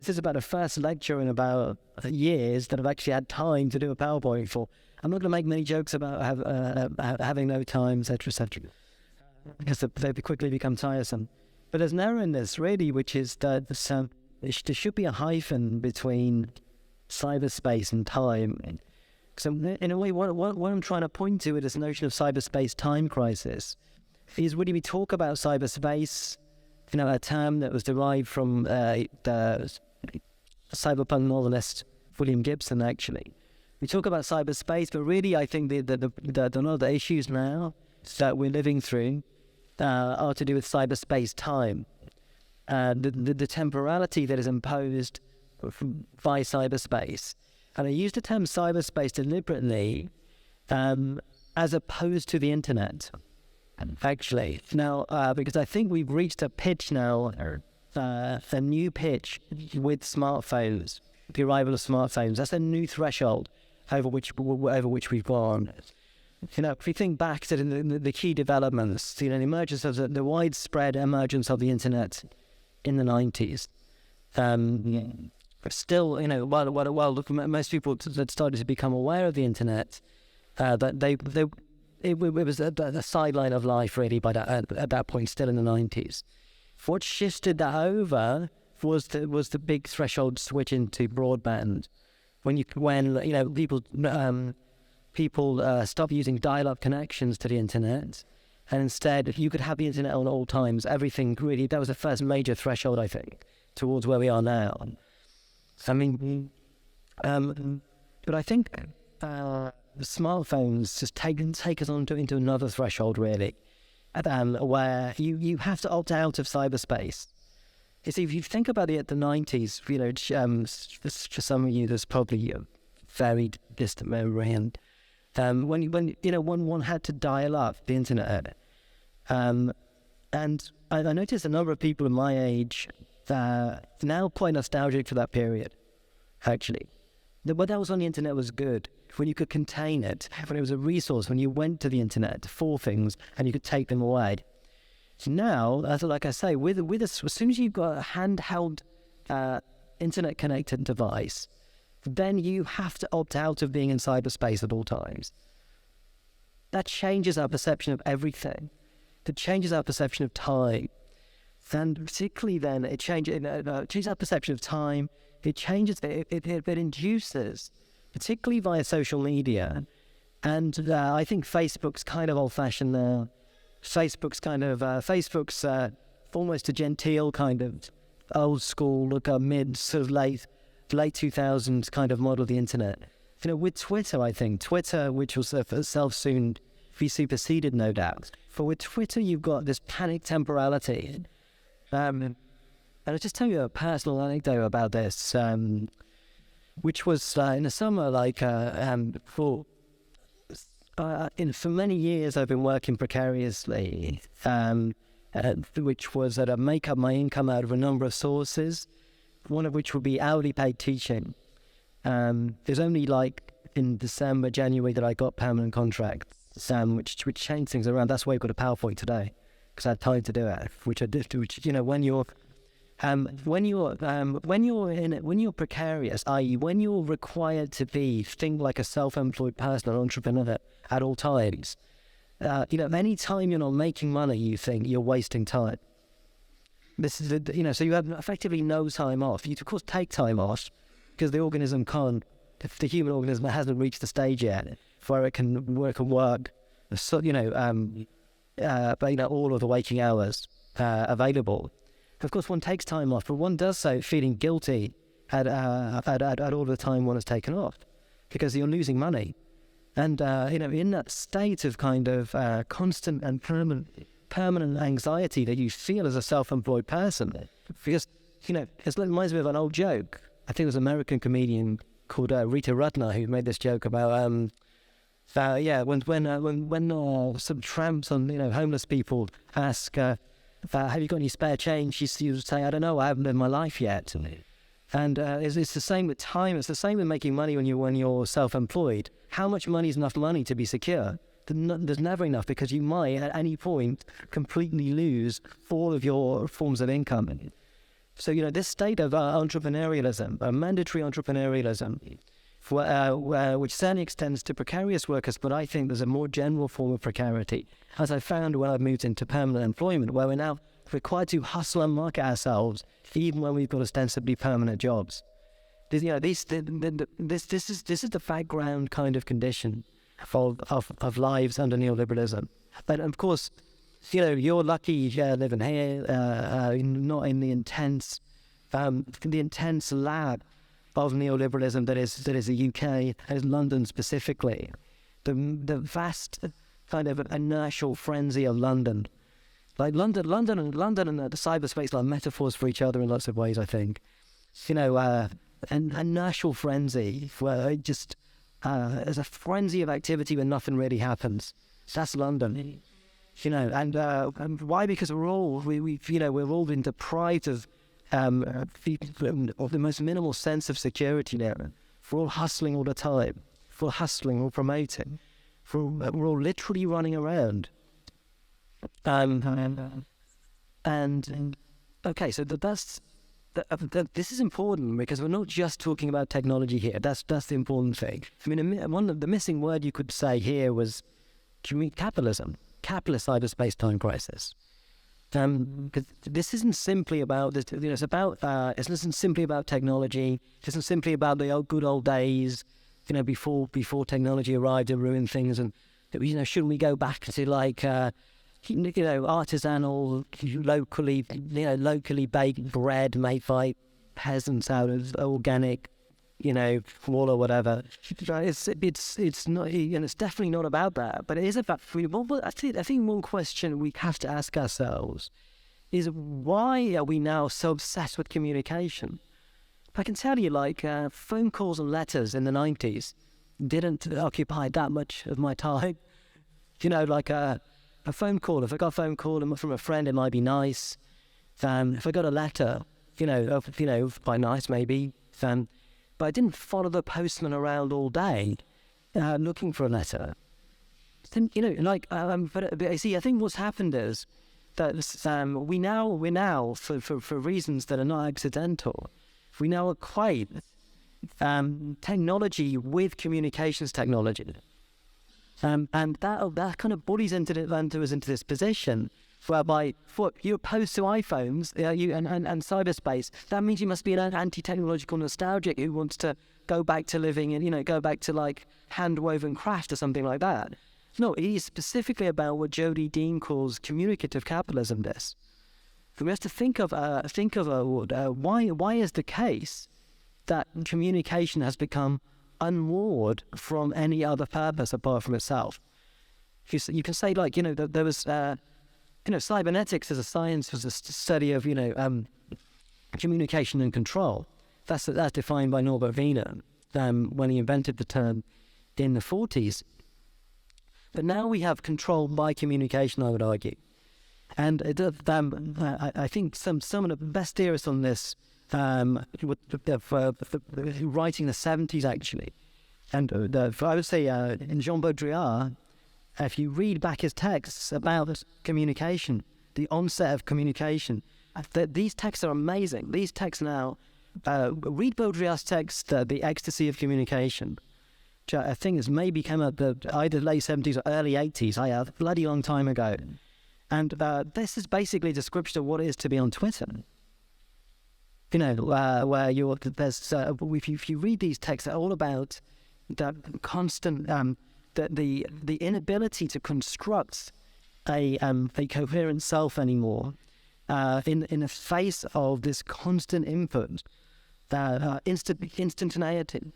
This is about the first lecture in about years that I've actually had time to do a PowerPoint for. I'm not going to make many jokes about having no time, etc., because they quickly become tiresome. But there's an error in this, really, which is that there should be a hyphen between cyberspace and time. So in a way, what I'm trying to point to with this notion of cyberspace-time crisis is really we talk about cyberspace, a term that was derived from the cyberpunk novelist William Gibson, actually. We talk about cyberspace, but really I think the lot of the issues now that we're living through are to do with cyberspace-time. The temporality that is imposed by cyberspace. And I use the term cyberspace deliberately as opposed to the internet, actually. Now, because I think we've reached a pitch now, a new pitch with smartphones, the arrival of smartphones. That's a new threshold over which we've gone. If we think back to the key developments, the emergence of the widespread emergence of the internet in the 90s. Still, while most people had started to become aware of the internet, that it was the sideline of life really at that point, still in the 90s. What shifted that over was the big threshold switch into broadband, when people stopped using dial-up connections to the internet, and instead you could have the internet on all times. Everything really, that was the first major threshold, I think, towards where we are now. I mean, but I think the smartphones just take us into another threshold, really, where you have to opt out of cyberspace. You see, if you think about it at the 90s, for some of you, there's probably a very distant memory, and when one had to dial up the internet, and I noticed a number of people in my age now quite nostalgic for that period, actually. What that was on the internet was good, when you could contain it, when it was a resource, when you went to the internet for things and you could take them away. Now, like I say, as soon as you've got a handheld internet-connected device, then you have to opt out of being in cyberspace at all times. That changes our perception of everything. That changes our perception of time. And particularly then, it changes our perception of time. It induces, particularly via social media. And I think Facebook's kind of old-fashioned now. Facebook's almost a genteel kind of old school, mid sort of late 2000s kind of model of the internet. With Twitter, I think which will itself soon be superseded, no doubt. For with Twitter, you've got this panic temporality. And I'll just tell you a personal anecdote about this, which was in the summer, for many years I've been working precariously, which was that I make up my income out of a number of sources, one of which would be hourly paid teaching. There's only in December, January that I got permanent contracts, which changed things around. That's why I've got a PowerPoint today, because I had time to do it. Which when you're precarious, i.e., when you're required to think like a self-employed person, an entrepreneur at all times, any time you're not making money, you think you're wasting time. This is so you have effectively no time off. You of course take time off because the organism can't. If the human organism hasn't reached the stage yet where it can work, so all of the waking hours available. Of course, one takes time off, but one does so feeling guilty at all the time one has taken off, because you're losing money, and in that state of kind of constant and permanent anxiety that you feel as a self-employed person, because it reminds me of an old joke. I think it was an American comedian called Rita Rudner who made this joke about when some tramps on homeless people ask, have you got any spare change? She would say, I don't know, I haven't lived my life yet. And it's the same with time. It's the same with making money when you're self-employed. How much money is enough money to be secure? There's never enough, because you might at any point completely lose all of your forms of income. So, this state of entrepreneurialism, mandatory entrepreneurialism, which certainly extends to precarious workers, but I think there's a more general form of precarity, as I found when I've moved into permanent employment, where we're now required to hustle and market ourselves, even when we've got ostensibly permanent jobs. This is the background kind of condition of lives under neoliberalism. But of course, you're lucky living here, not in the intense lab of neoliberalism that is the UK, that is London specifically. The vast kind of inertial frenzy of London. Like London and the cyberspace are metaphors for each other in lots of ways, I think. An inertial frenzy where it just there's a frenzy of activity when nothing really happens. That's London. And why? Because we're all been deprived of the most minimal sense of security now. We're all hustling all the time. We're all hustling, all promoting. We're all literally running around. Okay, so this is important because we're not just talking about technology here. That's the important thing. I mean, one of the missing word you could say here was capitalism. Capitalist cyberspace-time crisis. Because this isn't simply about this. It isn't simply about technology. It isn't simply about the good old days. Before technology arrived and ruined things. And shouldn't we go back to artisanal, locally baked bread made by peasants out of organic, wool or whatever. It's not, it's definitely not about that. But it is about freedom. But I think one question we have to ask ourselves is, why are we now so obsessed with communication? I can tell you, phone calls and letters in the 90s didn't occupy that much of my time. A phone call. If I got a phone call from a friend, it might be nice. If I got a letter, quite nice maybe. But I didn't follow the postman around all day looking for a letter. Then, but I see. I think what's happened is that we now for reasons that are not accidental, we now equate technology with communications technology. And that kind of bullies us into this position whereby you're opposed to iPhones and cyberspace. That means you must be an anti-technological nostalgic who wants to go back to living in, go back to hand-woven craft or something like that. No, it is specifically about what Jody Dean calls communicative capitalism. This. So we have to think of why is the case that communication has become unmoored from any other purpose apart from itself. You can say there was cybernetics as a science was a study of communication and control. That's defined by Norbert Wiener when he invented the term in the 40s. But now we have control by communication, I would argue, and I think some of the best theorists on this. Writing the 70s actually, and I would say Jean Baudrillard, if you read back his texts about communication, the onset of communication, these texts are amazing. These texts now, read Baudrillard's text, The Ecstasy of Communication, which I think has maybe come up either late 70s or early 80s, a bloody long time ago, and this is basically a description of what it is to be on Twitter. Where if you read these texts, they're all about that constant, the inability to construct a coherent self anymore, in the face of this constant input, instantaneity,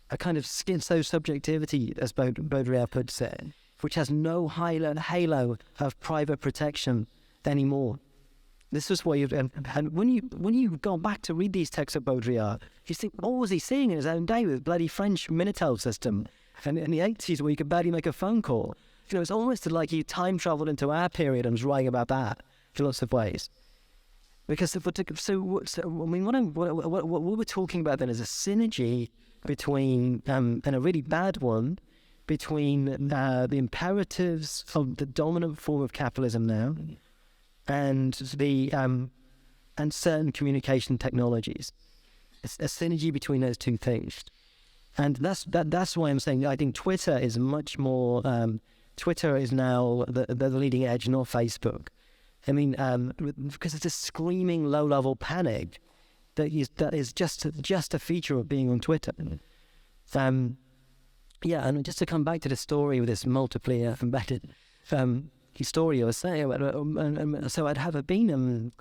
a kind of schizo subjectivity, as Baudrillard puts it, which has no halo of private protection anymore. This is what and when you go back to read these texts of Baudrillard, you think, what was he seeing in his own day with the bloody French Minitel system, and in the 80s where you could barely make a phone call? It's almost like he time traveled into our period and was writing about that in lots of ways. Because what we're talking about then is a synergy between and a really bad one between the imperatives of the dominant form of capitalism now, and the and certain communication technologies. It's a synergy between those two things. And that's why I'm saying I think Twitter is much more, Twitter is now the leading edge, not Facebook. I mean, because it's a screaming low-level panic that is just a feature of being on Twitter. Yeah, and just to come back to the story with this multiplayer embedded story I was saying, so I'd have been,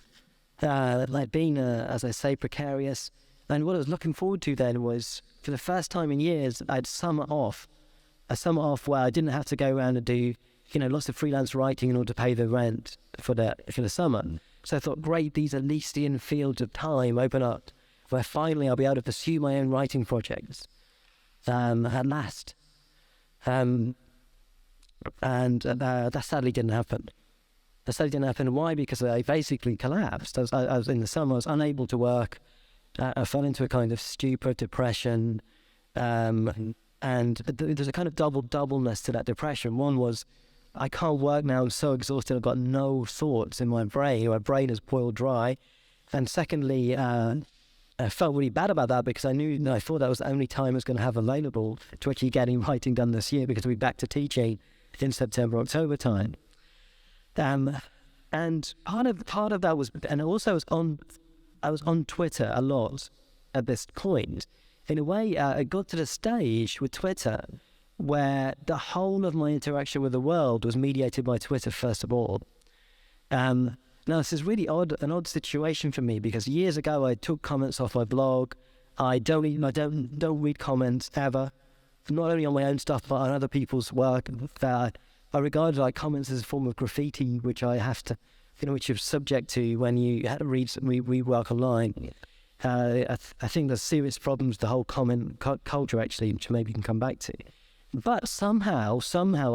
as I say, precarious. And what I was looking forward to then was, for the first time in years, I'd summer off where I didn't have to go around and do, lots of freelance writing in order to pay the rent for the summer. So I thought, great, these Elysian fields of time open up where finally I'll be able to pursue my own writing projects at last. And that sadly didn't happen. Why? Because I basically collapsed. I was in the summer, I was unable to work. I fell into a kind of stupor, depression, and there's a kind of doubleness to that depression. One was, I can't work now, I'm so exhausted, I've got no thoughts in my brain is boiled dry. And secondly, I felt really bad about that because I thought that was the only time I was going to have available to actually getting writing done this year, because we'll be back to teaching in September, October time. And part of that was, and also I was on Twitter a lot at this point. In a way, I got to the stage with Twitter where the whole of my interaction with the world was mediated by Twitter first of all. Now, this is really an odd situation for me, because years ago I took comments off my blog. I don't read comments ever, not only on my own stuff but on other people's work. I regard like comments as a form of graffiti, which I have to, which you're subject to when you read work online. I think there's serious problems with the whole comment culture, actually, which maybe you can come back to. But somehow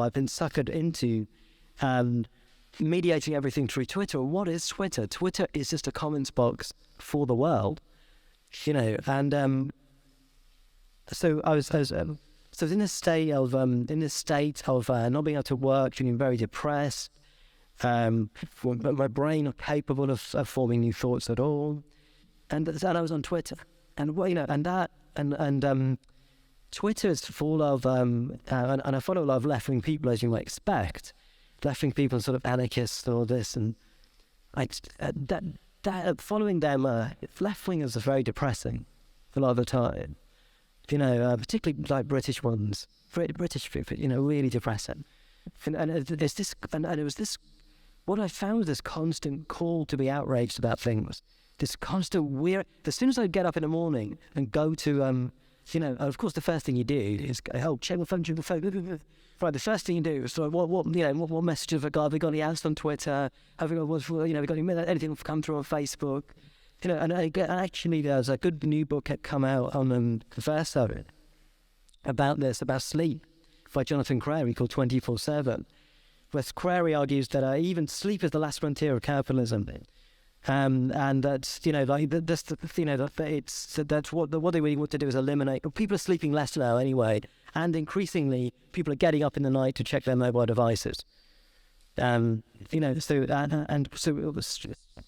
I've been suckered into mediating everything through Twitter. What is Twitter? Twitter is just a comments box for the world, and so I was in this state of not being able to work, feeling very depressed. My brain not capable of forming new thoughts at all, and I was on Twitter, and Twitter is full of and I follow a lot of left-wing people, as you might expect, left-wing people, sort of anarchists and all this, and following them, left-wingers are very depressing a lot of the time, particularly like British ones, British people, really depressing, and it was this. What I found was this constant call to be outraged about things, this constant weird. As soon as I get up in the morning and go to, of course, the first thing you do is check my phone. Right, the first thing you do is what messages have we got any ads on Twitter? Have we got anything come through on Facebook? And actually, there's a good new book had come out on Verso about sleep by Jonathan Crary called 24/7. Where Crary argues that even sleep is the last frontier of capitalism, and that's that's what they really want to do is eliminate. People are sleeping less now anyway, and increasingly people are getting up in the night to check their mobile devices.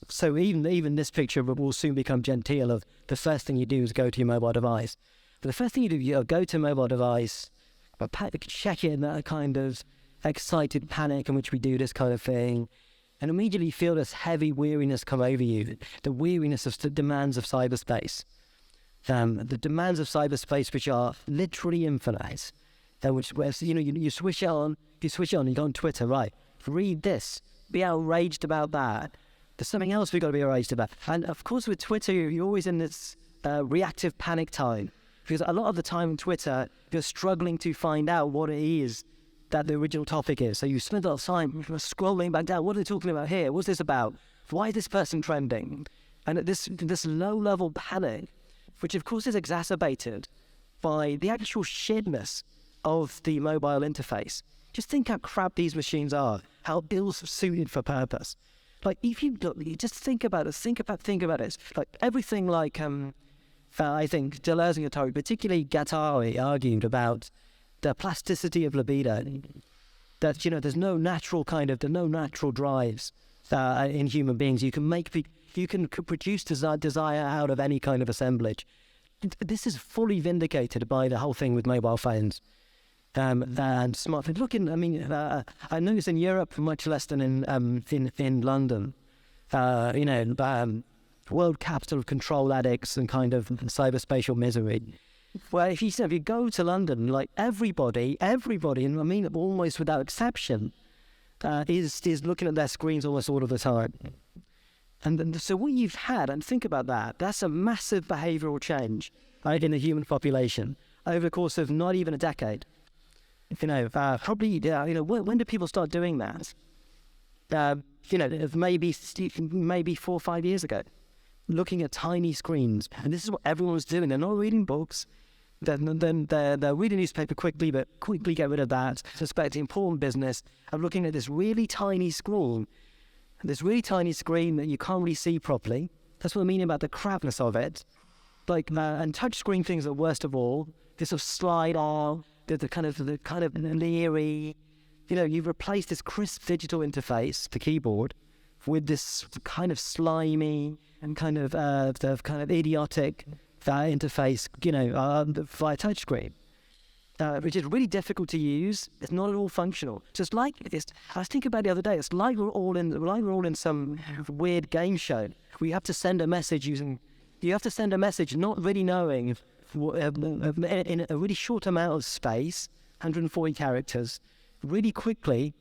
So even this picture will soon become genteel of the first thing you do is go to your mobile device. But the first thing you do, you go to a mobile device, check in that kind of excited panic in which we do this kind of thing, and immediately feel this heavy weariness come over you, the weariness of the demands of cyberspace, the demands of cyberspace, which are literally infinite, you switch on, you go on Twitter, right, read this, be outraged about that, there's something else we've got to be outraged about. And of course with Twitter, you're always in this reactive panic time, because a lot of the time on Twitter, you're struggling to find out what it is that the original topic is. So you spend a lot of time scrolling back down. What are they talking about here? What's this about? Why is this person trending? And this low-level panic, which of course is exacerbated by the actual shitness of the mobile interface. Just think how crap these machines are, how ill-suited for purpose. Like, if you just think about it, think about it. Like everything, like I think Deleuze and Guattari, particularly Guattari, argued about the plasticity of libido, that there's no natural drives in human beings. You can make You can produce desire out of any kind of assemblage. This is fully vindicated by the whole thing with mobile phones and smartphones. I noticed in Europe much less than in London. World capital of control addicts and kind of cyberspatial misery. Well, if you go to London, like everybody, and I mean almost without exception, is looking at their screens almost all of the time. And so what you've had, and think about that, that's a massive behavioural change in the human population over the course of not even a decade. When do people start doing that? Maybe 4 or 5 years ago, looking at tiny screens. And this is what everyone's doing. They're not reading books. Then they're reading newspaper quickly, but quickly get rid of that. Suspect the important business of looking at this really tiny screen. This really tiny screen that you can't really see properly. That's what I mean about the crapness of it. And touch screen things are worst of all. This sort of slide out, the kind of leery. You've replaced this crisp digital interface, the keyboard, with this kind of slimy and kind of idiotic interface, via touchscreen, which is really difficult to use. It's not at all functional. Just like this, I was thinking about it the other day. It's like we're all in some weird game show. We have to send a message not really knowing in a really short amount of space, 140 characters, really quickly.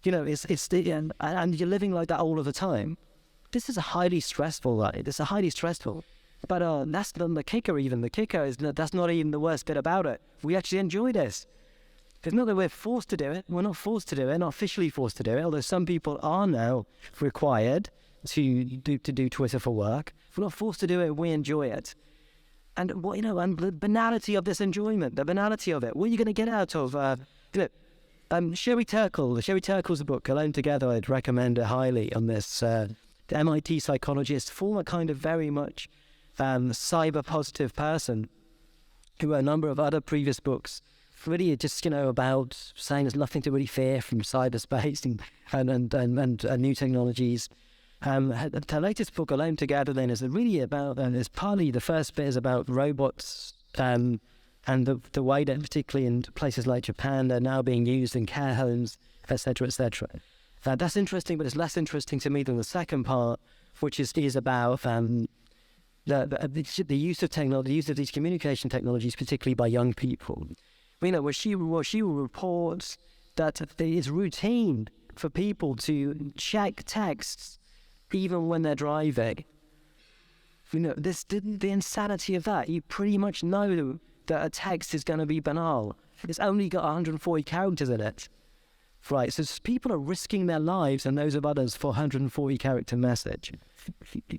And you're living like that all of the time. This is a highly stressful life. This is highly stressful. But that's not the kicker even. The kicker is that's not even the worst bit about it. We actually enjoy this. It's not that we're forced to do it. We're not forced to do it, not officially forced to do it, although some people are now required to do Twitter for work. If we're not forced to do it, we enjoy it. And and the banality of this enjoyment, the banality of it. What are you going to get out of Sherry Turkle's book, Alone Together, I'd recommend it highly on this. The MIT psychologist, former kind of very much cyber-positive person, who wrote a number of other previous books, really just, about saying there's nothing to really fear from cyberspace and new technologies. Her latest book, Alone Together, then, is really about, is partly, the first bit is about robots, and the way that, particularly in places like Japan, they're now being used in care homes, etc., etc. That's interesting, but it's less interesting to me than the second part, which is about the use of technology, the use of these communication technologies, particularly by young people. Where she will report that it's routine for people to check texts even when they're driving. The insanity of that. You pretty much know that a text is going to be banal. It's only got 140 characters in it. Right, so people are risking their lives and those of others for a 140 character message.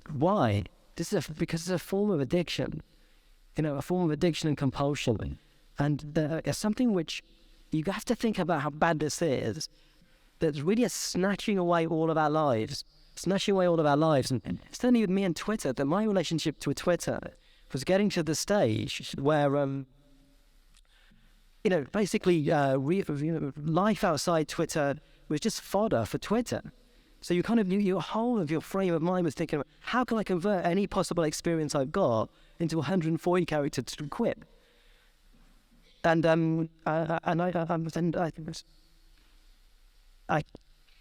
Why? Because it's a form of addiction. A form of addiction and compulsion. And it's something which you have to think about how bad this is. That's really snatching away all of our lives. And certainly with me and Twitter, that my relationship to Twitter was getting to the stage where, life outside Twitter was just fodder for Twitter. So you kind of knew your whole of your frame of mind was thinking, how can I convert any possible experience I've got into 140 characters to quip? And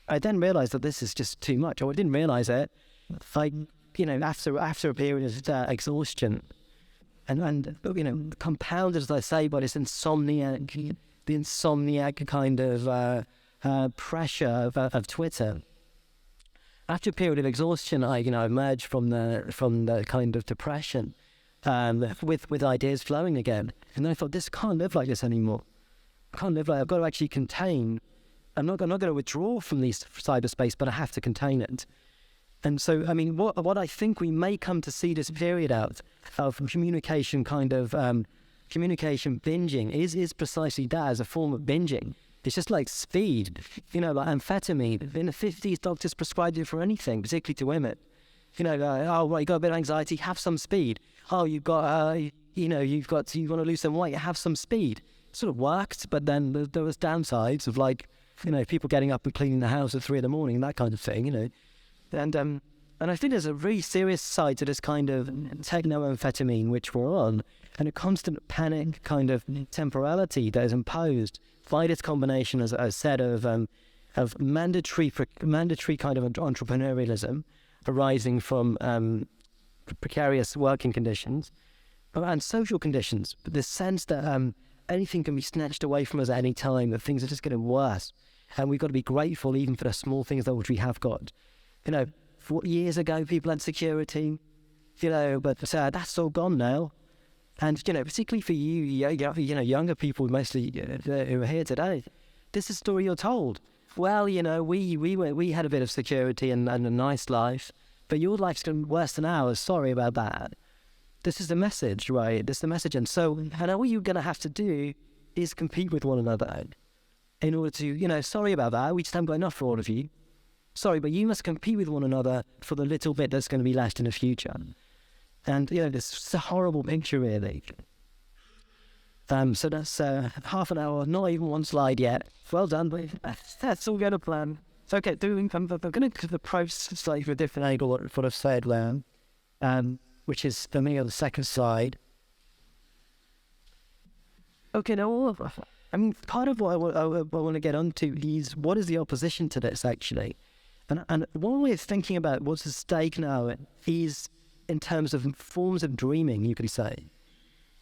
I then realised that this is just too much. Or I didn't realise it. After a period of exhaustion, and compounded, as I say, by this insomniac kind of pressure of Twitter. After a period of exhaustion, I emerged from the kind of depression, with ideas flowing again. And I thought, this can't live like this anymore. I've got to actually contain. I'm not going to withdraw from this cyberspace, but I have to contain it. And so, what I think we may come to see this period out of communication communication binging is precisely that, as a form of binging. It's just like speed, like amphetamine. In the 50s, doctors prescribed it for anything, particularly to women. You got a bit of anxiety, have some speed. Oh, you want to lose some weight, have some speed. It sort of worked, but then there was downsides of people getting up and cleaning the house at 3 a.m, that kind of thing, And And I think there's a really serious side to this kind of techno-amphetamine which we're on, and a constant panic kind of temporality that is imposed by this combination, as I said, of mandatory kind of entrepreneurialism arising from precarious working conditions and social conditions. But the sense that anything can be snatched away from us at any time, that things are just getting worse, and we've got to be grateful even for the small things that which we have got. 40 years ago, people had security, but that's all gone now. And, particularly for you, younger people mostly who are here today, this is the story you're told. Well, we had a bit of security and a nice life, but your life's going worse than ours. Sorry about that. This is the message, right? This is the message. And all you're going to have to do is compete with one another in order to, sorry about that. We just haven't got enough for all of you. Sorry, but you must compete with one another for the little bit that's going to be left in the future. And, this is a horrible picture, really. So that's half an hour, not even one slide yet. Well done, but that's all going to plan. So, okay, I'm going to approach slightly from a different angle what I've said there, which is for me on the second slide. Okay, now, part of what I want to get onto is what is the opposition to this, actually? And one way of thinking about what's at stake now is in terms of forms of dreaming, you can say.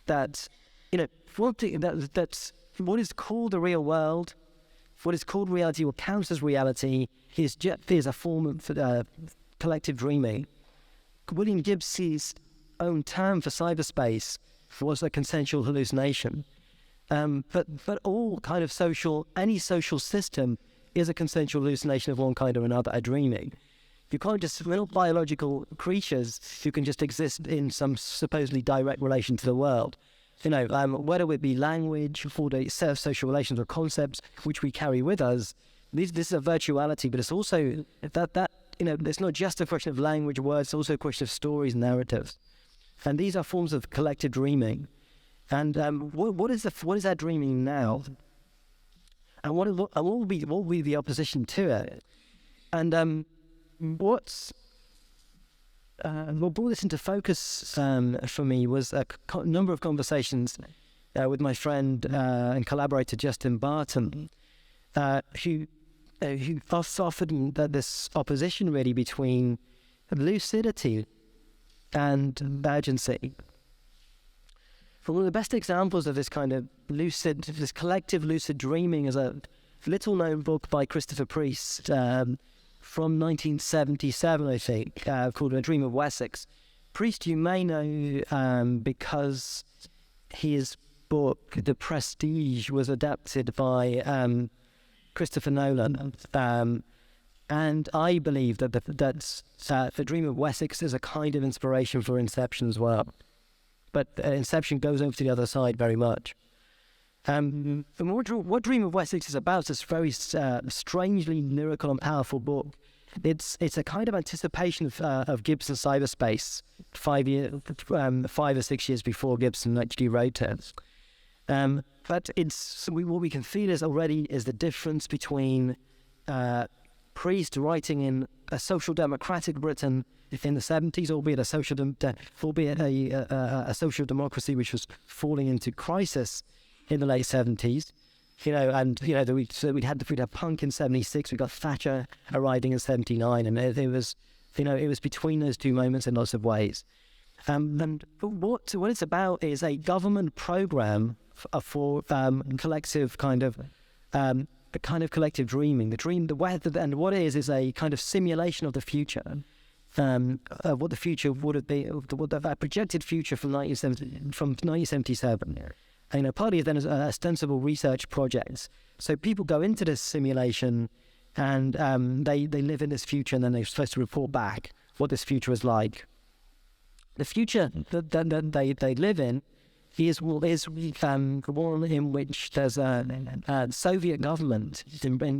That, that's what is called the real world, what is called reality, what counts as reality, is a form of collective dreaming. William Gibbs's own term for cyberspace was a consensual hallucination. But all kind of any social system is a consensual hallucination of one kind or another, a dreaming. You can't we're not biological creatures who can just exist in some supposedly direct relation to the world. Whether it be language or the set of social relations or concepts which we carry with us, this is a virtuality, but it's also that it's not just a question of language, words, it's also a question of stories and narratives. And these are forms of collective dreaming. And what is that dreaming now? And what will be the opposition to it? And what brought this into focus for me was a number of conversations with my friend and collaborator Justin Barton, who offered this opposition really between lucidity and urgency. One of the best examples of this kind of this collective lucid dreaming is a little-known book by Christopher Priest from 1977, I think, called A Dream of Wessex. Priest you may know because his book, The Prestige, was adapted by Christopher Nolan. And I believe that The Dream of Wessex is a kind of inspiration for Inception as well. But Inception goes over to the other side very much. What Dream of Wessex is about is this very strangely lyrical and powerful book. It's a kind of anticipation of Gibson's cyberspace 5 or 6 years before Gibson actually wrote it. But what we can feel is the difference between Priest writing in a social democratic Britain in the 70s, albeit a social democracy which was falling into crisis in the late 70s, we'd had punk in 76, we got Thatcher arriving in 79, and it was between those two moments in lots of ways. And what it's about is a government program for collective kind of the kind of collective dreaming. And what it is a kind of simulation of the future. What the future would have been, what the projected future from 1977. And partly then is ostensible research projects. So people go into this simulation and they live in this future, and then they're supposed to report back what this future is like. The future that they live in is one in which there's a Soviet government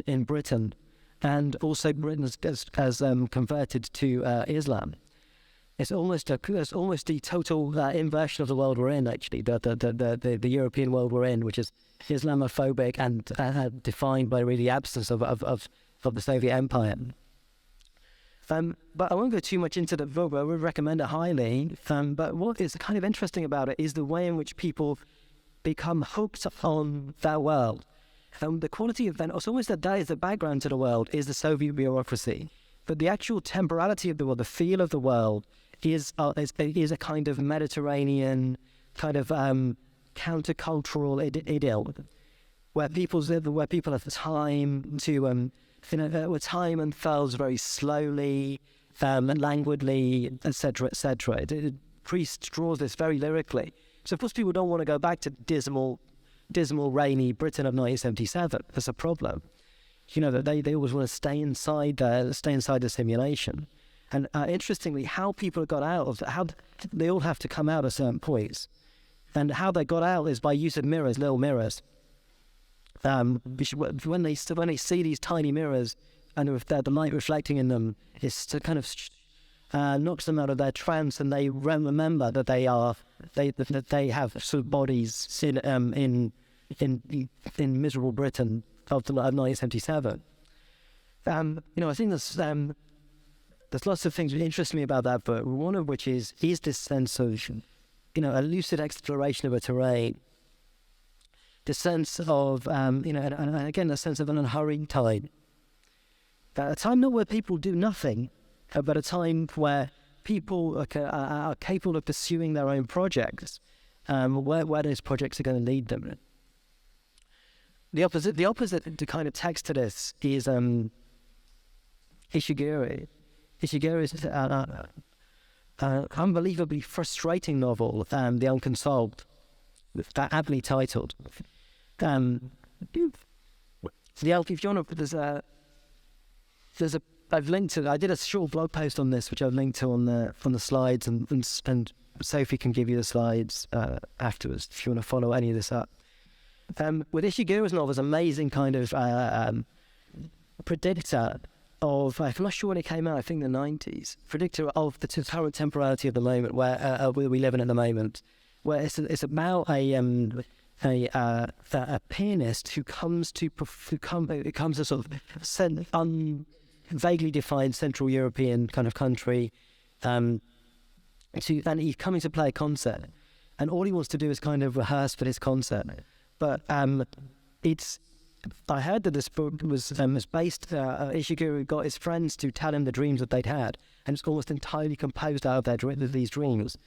in Britain, and also Britain has converted to Islam. It's almost the total inversion of the world we're in, actually, the European world we're in, which is Islamophobic and defined by really the absence of the Soviet Empire. But I won't go too much into the book, but I would recommend it highly. But what is kind of interesting about it is the way in which people become hooked on that world. The quality of that, it's almost that is the background to the world, is the Soviet bureaucracy. But the actual temporality of the world, the feel of the world, is a kind of Mediterranean, kind of countercultural idyll, where people have time to, where time unfolds very slowly, and languidly, etc., etc. Priest draws this very lyrically. So of course people don't want to go back to dismal, rainy Britain of 1977. That's a problem. That they always want to stay inside the simulation. And interestingly, how people got out of how they all have to come out at certain points, and how they got out is by use of mirrors, little mirrors. When they see these tiny mirrors, and the light reflecting in them, is to kind of knocks them out of their trance, and they remember that that they have sort of bodies in miserable Britain of 1977. I think there's lots of things that interest me about that book. One of which is this sense of, a lucid exploration of a terrain. The sense of, and again, a sense of an unhurried time. A time not where people do nothing, but a time where people are capable of pursuing their own projects, where those projects are going to lead them. The opposite to kind of text to this is Ishiguro. Ishiguro is an unbelievably frustrating novel, The Unconsoled, aptly titled. If you want to, I've linked to. I did a short blog post on this, which I've linked to on the slides, and Sophie can give you the slides afterwards if you want to follow any of this up. With Ishiguro's novels, amazing kind of predictor of, I'm not sure when it came out, I think the 90s, predictor of the current temporality of the moment where we live in at the moment, where it's about a pianist who becomes a sort of vaguely defined Central European kind of country, and he's coming to play a concert, and all he wants to do is kind of rehearse for this concert. But I heard that this book was based. Ishiguro got his friends to tell him the dreams that they'd had, and it's almost entirely composed out of these dreams.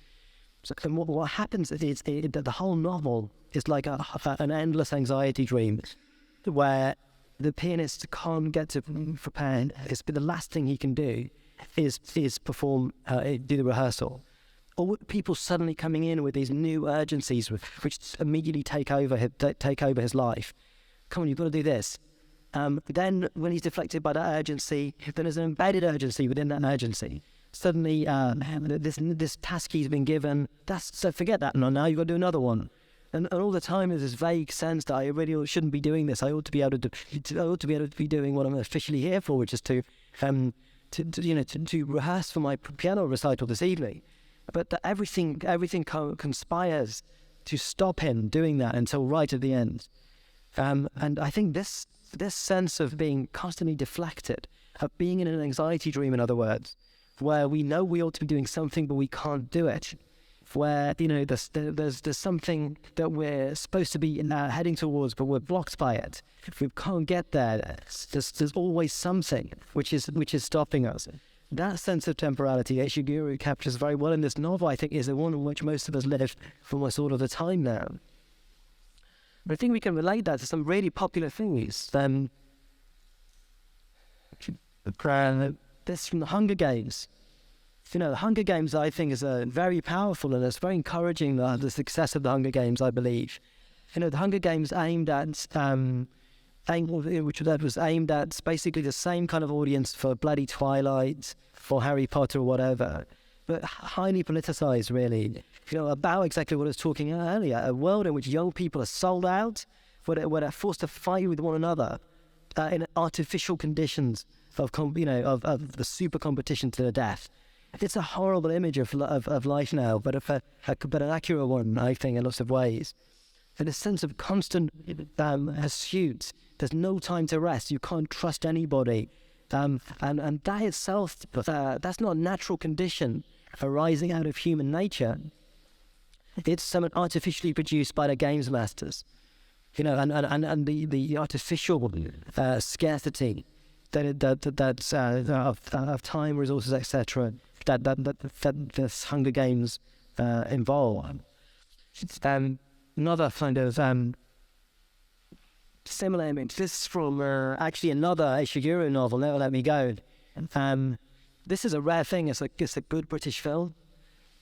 So what happens is that the whole novel is like an endless anxiety dream, where the pianist can't get to prepare. The last thing he can do is perform, do the rehearsal. Or people suddenly coming in with these new urgencies, which immediately take over his life. Come on, you've got to do this. Then, when he's deflected by that urgency, then there's an embedded urgency within that urgency. Suddenly, this task he's been given, so forget that. Now you've got to do another one. And all the time there's this vague sense that I really shouldn't be doing this. I ought to be able to be doing what I'm officially here for, which is to rehearse for my piano recital this evening. But everything conspires to stop him doing that until right at the end. And I think this sense of being constantly deflected, of being in an anxiety dream, in other words, where we know we ought to be doing something but we can't do it, where there's something that we're supposed to be heading towards but we're blocked by it. If we can't get there, there's always something which is stopping us. That sense of temporality Ishiguro captures very well in this novel, I think, is the one in which most of us live for almost all of the time now. But I think we can relate that to some really popular things. This from the Hunger Games. The Hunger Games, I think, is very powerful, and it's very encouraging, the success of the Hunger Games, I believe. The Hunger Games was aimed at basically the same kind of audience for bloody Twilight, for Harry Potter or whatever, but highly politicized, really. About exactly what I was talking about earlier, a world in which young people are sold out, where they're forced to fight with one another in artificial conditions of the super competition to the death. It's a horrible image of life now, but an accurate one, I think, in lots of ways. And a sense of constant pursuit. There's no time to rest. You can't trust anybody. And that itself, that's not a natural condition arising out of human nature. It's something artificially produced by the games masters, and the artificial scarcity that's of time, resources, etc. That this Hunger Games involve. Another kind of similar image. This is from actually another Ishiguro novel, Never Let Me Go. This is a rare thing. It's a good British film.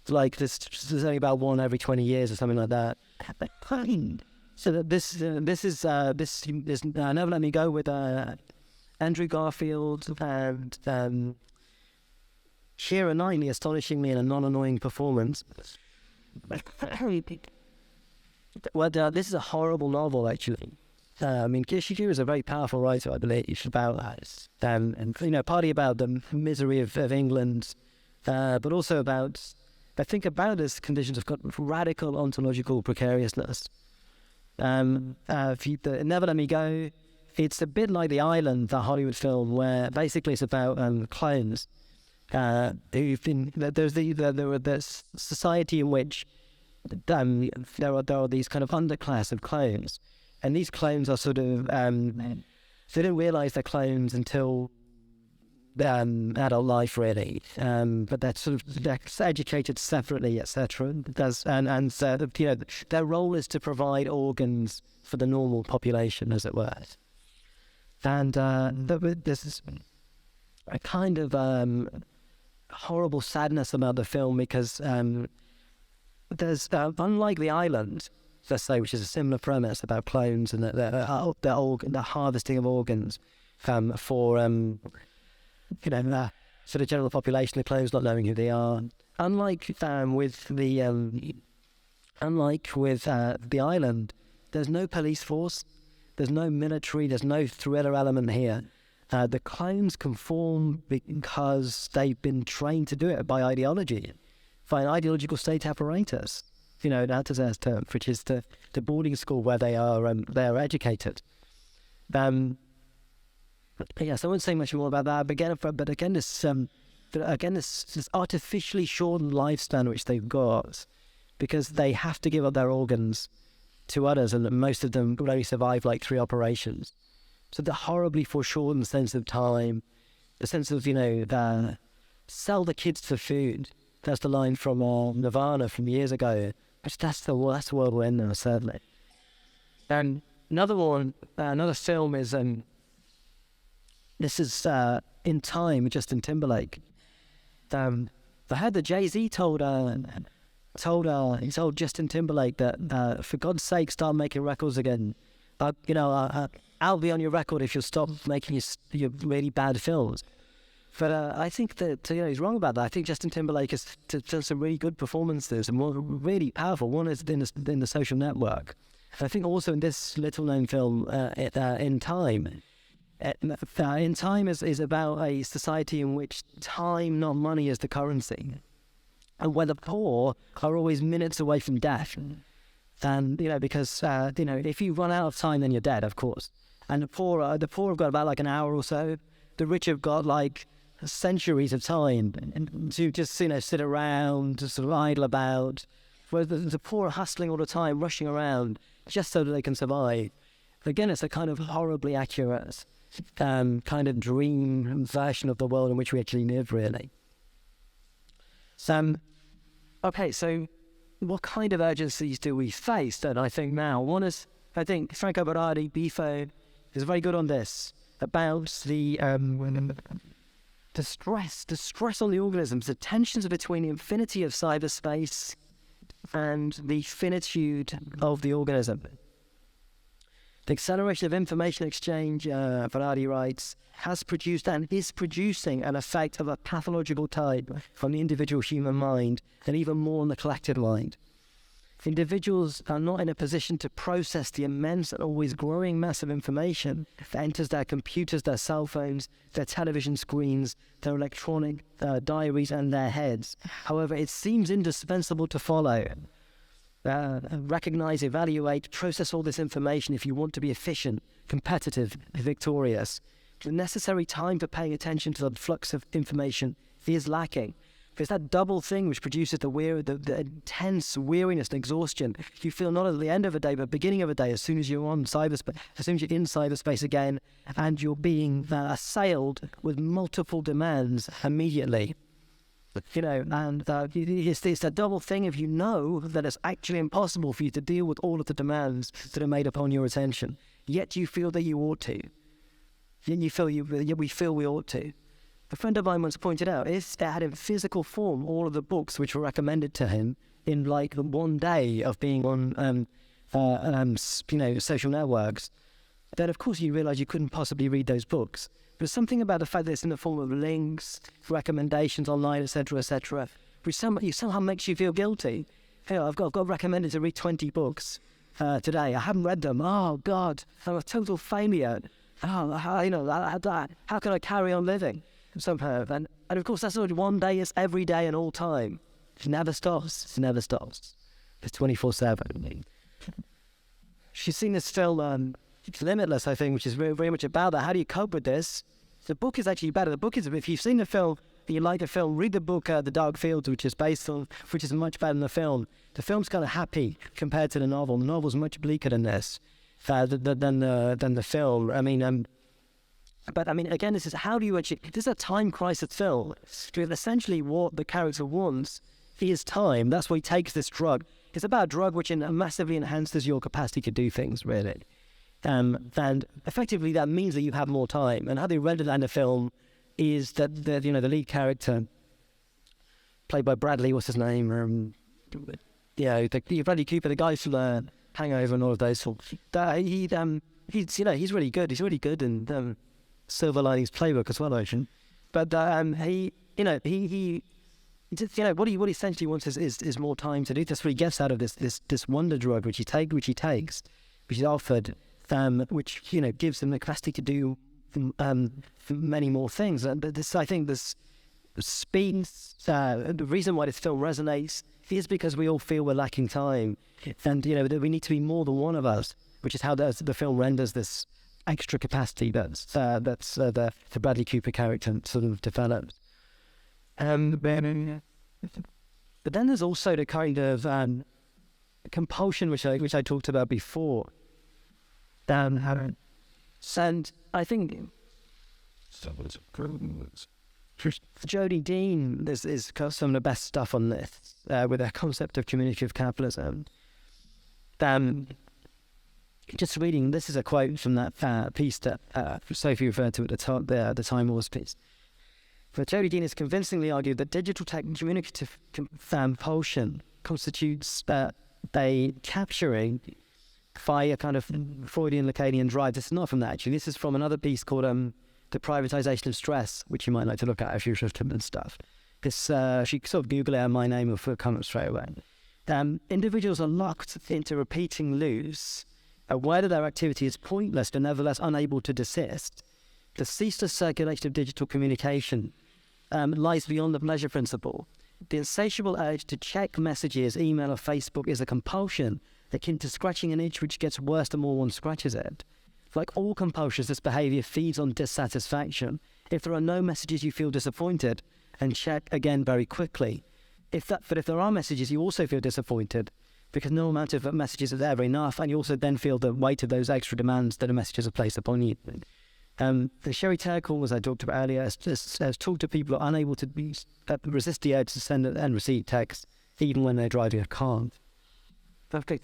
Like there's only about one every 20 years or something like that. So this is Never Let Me Go with Andrew Garfield and Keira Knightley, astonishingly in a non-annoying performance. Well, this is a horrible novel, actually. Ishiguro is a very powerful writer, I believe, about partly about the misery of England, but also about his conditions of radical ontological precariousness. Never Let Me Go, it's a bit like The Island, the Hollywood film, where basically it's about clones. There's this society in which there are these kind of underclass of clones, and these clones are sort of they don't realise they're clones until adult life, really. But they're educated separately, etc. Their role is to provide organs for the normal population, as it were. And there's this a kind of horrible sadness about the film because there's unlike The Island, let's say, which is a similar premise about clones and the harvesting of organs for the general population, the clones not knowing who they are. Unlike with The Island, there's no police force, there's no military, there's no thriller element here. The clones conform because they've been trained to do it by ideology, by an ideological state apparatus. That's their term, which is the boarding school where they are educated. Yes, I won't say much more about that. But again, this artificially shortened lifespan which they've got, because they have to give up their organs to others, and most of them will only survive like 3 operations. So the horribly foreshortened sense of time, the sense of sell the kids for food. That's the line from Nirvana from years ago. That's the world we're in now, certainly. And another film is this is In Time with Justin Timberlake. I heard that Jay-Z told Justin Timberlake that for God's sake, start making records again. I'll be on your record if you'll stop making your really bad films. But I think that he's wrong about that. I think Justin Timberlake has done some really good performances and one really powerful. One is in the Social Network. I think also in this little-known film, In Time. In Time is about a society in which time, not money, is the currency, and where the poor are always minutes away from death. And because if you run out of time, then you're dead, of course. And the poor have got about like an hour or so. The rich have got like centuries of time and to just sit around, to sort of idle about. Whereas the poor are hustling all the time, rushing around just so that they can survive. Again, it's a kind of horribly accurate kind of dream version of the world in which we actually live, really. So what kind of urgencies do we face? And I think now, one is, I think Franco Berardi, Bifo, is very good on this, about the stress on the organisms, the tensions between the infinity of cyberspace and the finitude of the organism. The acceleration of information exchange, Berardi writes, has produced and is producing an effect of a pathological type from the individual human mind and even more on the collective mind. Individuals are not in a position to process the immense and always growing mass of information that enters their computers, their cell phones, their television screens, their electronic diaries and their heads. However, it seems indispensable to follow, recognize, evaluate, process all this information if you want to be efficient, competitive, victorious. the necessary time for paying attention to the flux of information is lacking. It's that double thing which produces the intense weariness and exhaustion you feel not at the end of a day, but beginning of a day, as soon as you're in cyberspace again, and you're being assailed with multiple demands immediately. And it's that double thing if you know that it's actually impossible for you to deal with all of the demands that are made upon your attention, yet you feel that you ought to. Yet we feel we ought to. A friend of mine once pointed out, is that had in physical form all of the books which were recommended to him in like one day of being on, social networks, then of course you realise you couldn't possibly read those books. But something about the fact that it's in the form of links, recommendations online, etc., which somehow makes you feel guilty. I've got recommended to read 20 books today. I haven't read them. Oh God, I'm a total failure. How can I carry on living? Somehow, and of course that's not one day, it's every day and all time. It never stops. It's 24/7. She's seen this film, Limitless, I think, which is very, very much about that. How do you cope with this? The book is actually better. The book is, if you've seen the film, if you like the film, read the book, The Dark Fields, which is much better than the film. The film's kind of happy compared to the novel. The novel's much bleaker than this, than the film. But again, this is this is a time crisis film. Essentially what the character wants is time. That's why he takes this drug. It's about a drug which massively enhances your capacity to do things, really. And effectively that means that you have more time. And how they render that in the film is that the lead character, played by Bradley, what's his name? Bradley Cooper, the guy from Hangover and all of those. He's really good. He's really good in Silver Linings Playbook as well, actually. But what he essentially wants is more time to do. That's what he gets out of this wonder drug which he takes, which is offered, which gives him the capacity to do many more things. And this speaks. The reason why this film resonates is because we all feel we're lacking time, and that we need to be more than one of us, which is how the film renders this extra capacity that's the Bradley Cooper character sort of develops. But then there's also the kind of compulsion which I talked about before. And I think Jodie Dean is some of the best stuff on this with their concept of communicative capitalism. Just reading, this is a quote from that piece that Sophie referred to at the top there, the Time Wars piece. But Jodie Dean has convincingly argued that digital communicative compulsion constitutes a capturing by a kind of Freudian Lacanian drive. This is not from that, actually. This is from another piece called The Privatization of Stress, which you might like to look at if you're interested in stuff. This, she sort of Google it and my name will come up straight away. Individuals are locked into repeating loops, aware that their activity is pointless but nevertheless unable to desist. The ceaseless circulation of digital communication lies beyond the pleasure principle. The insatiable urge to check messages, email or Facebook is a compulsion akin to scratching an itch which gets worse the more one scratches it. Like all compulsions, this behaviour feeds on dissatisfaction. If there are no messages, you feel disappointed and check again very quickly. But if there are messages, you also feel disappointed because no amount of messages is ever enough, and you also then feel the weight of those extra demands that the messages are placed upon you. The Sherry Turkle, as I talked about earlier, has talked to people who are unable to resist the urge to send and receive text, even when they're driving a car. Okay,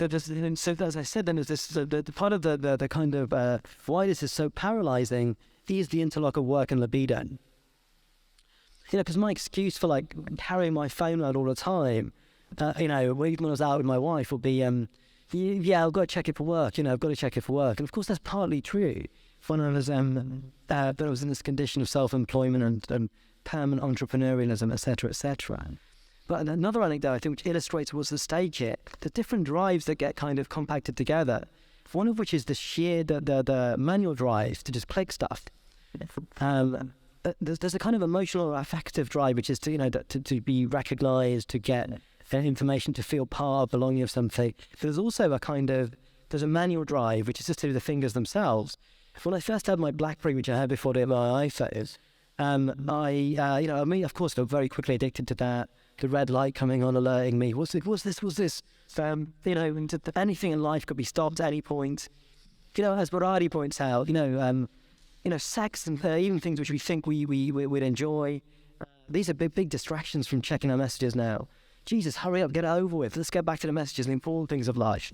so as I said, then there's this the part of the kind of why this is so paralysing is the interlock of work and libido. Because my excuse for like carrying my phone out all the time, even when I was out with my wife, would be, I've got to check it for work. I've got to check it for work, and of course that's partly true. When I was in this condition of self-employment and permanent entrepreneurialism, etc. But another anecdote I think which illustrates what's the stage here, the different drives that get kind of compacted together. One of which is the sheer the manual drive to just click stuff. There's a kind of emotional or affective drive which is to be recognised, to get information, to feel part of belonging of something. There's also there's a manual drive which is just to do the fingers themselves. When I first had my BlackBerry, which I had before my iPhone, of course, got very quickly addicted to that. The red light coming on, alerting me. What's this? Anything in life could be stopped at any point. As Baradi points out, sex and even things which we think we'd enjoy. These are big distractions from checking our messages now. Jesus, hurry up, get it over with. Let's get back to the messages and the important things of life.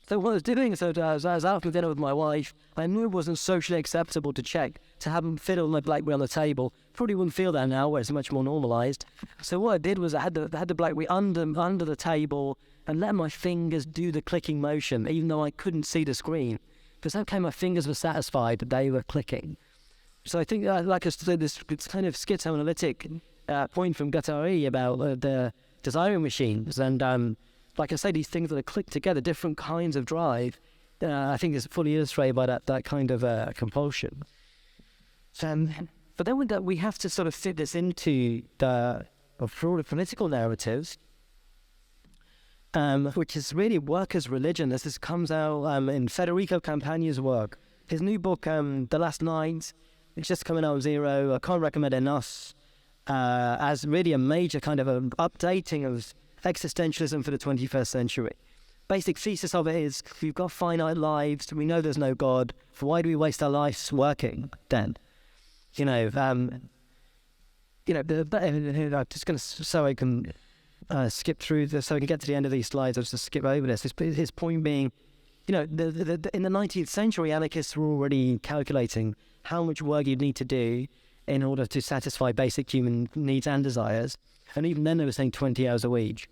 So what I was doing, I was out for dinner with my wife. I knew it wasn't socially acceptable to check, to have them fiddle my BlackBerry on the table. Probably wouldn't feel that now, where it's much more normalised. So what I did was I had the BlackBerry under the table and let my fingers do the clicking motion, even though I couldn't see the screen. Because okay, my fingers were satisfied that they were clicking. So I think, like I said, this kind of schizoanalytic point from Guattari about the desiring machines, and like I say, these things that are clicked together, different kinds of drive, I think is fully illustrated by that kind of compulsion. But then we have to sort of fit this into the broader political narratives, which is really workers' religion. This comes out in Federico Campagna's work. His new book, The Last Night, it's just coming out of Zero. I can't recommend it enough as really a major kind of updating of existentialism for the 21st century. Basic thesis of it is, we've got finite lives, we know there's no God, so why do we waste our lives working then? I'm just going to, so I can skip through this, so I can get to the end of these slides, I'll just skip over this. His point being, in the 19th century, anarchists were already calculating how much work you'd need to do in order to satisfy basic human needs and desires. And even then they were saying 20 hours a week.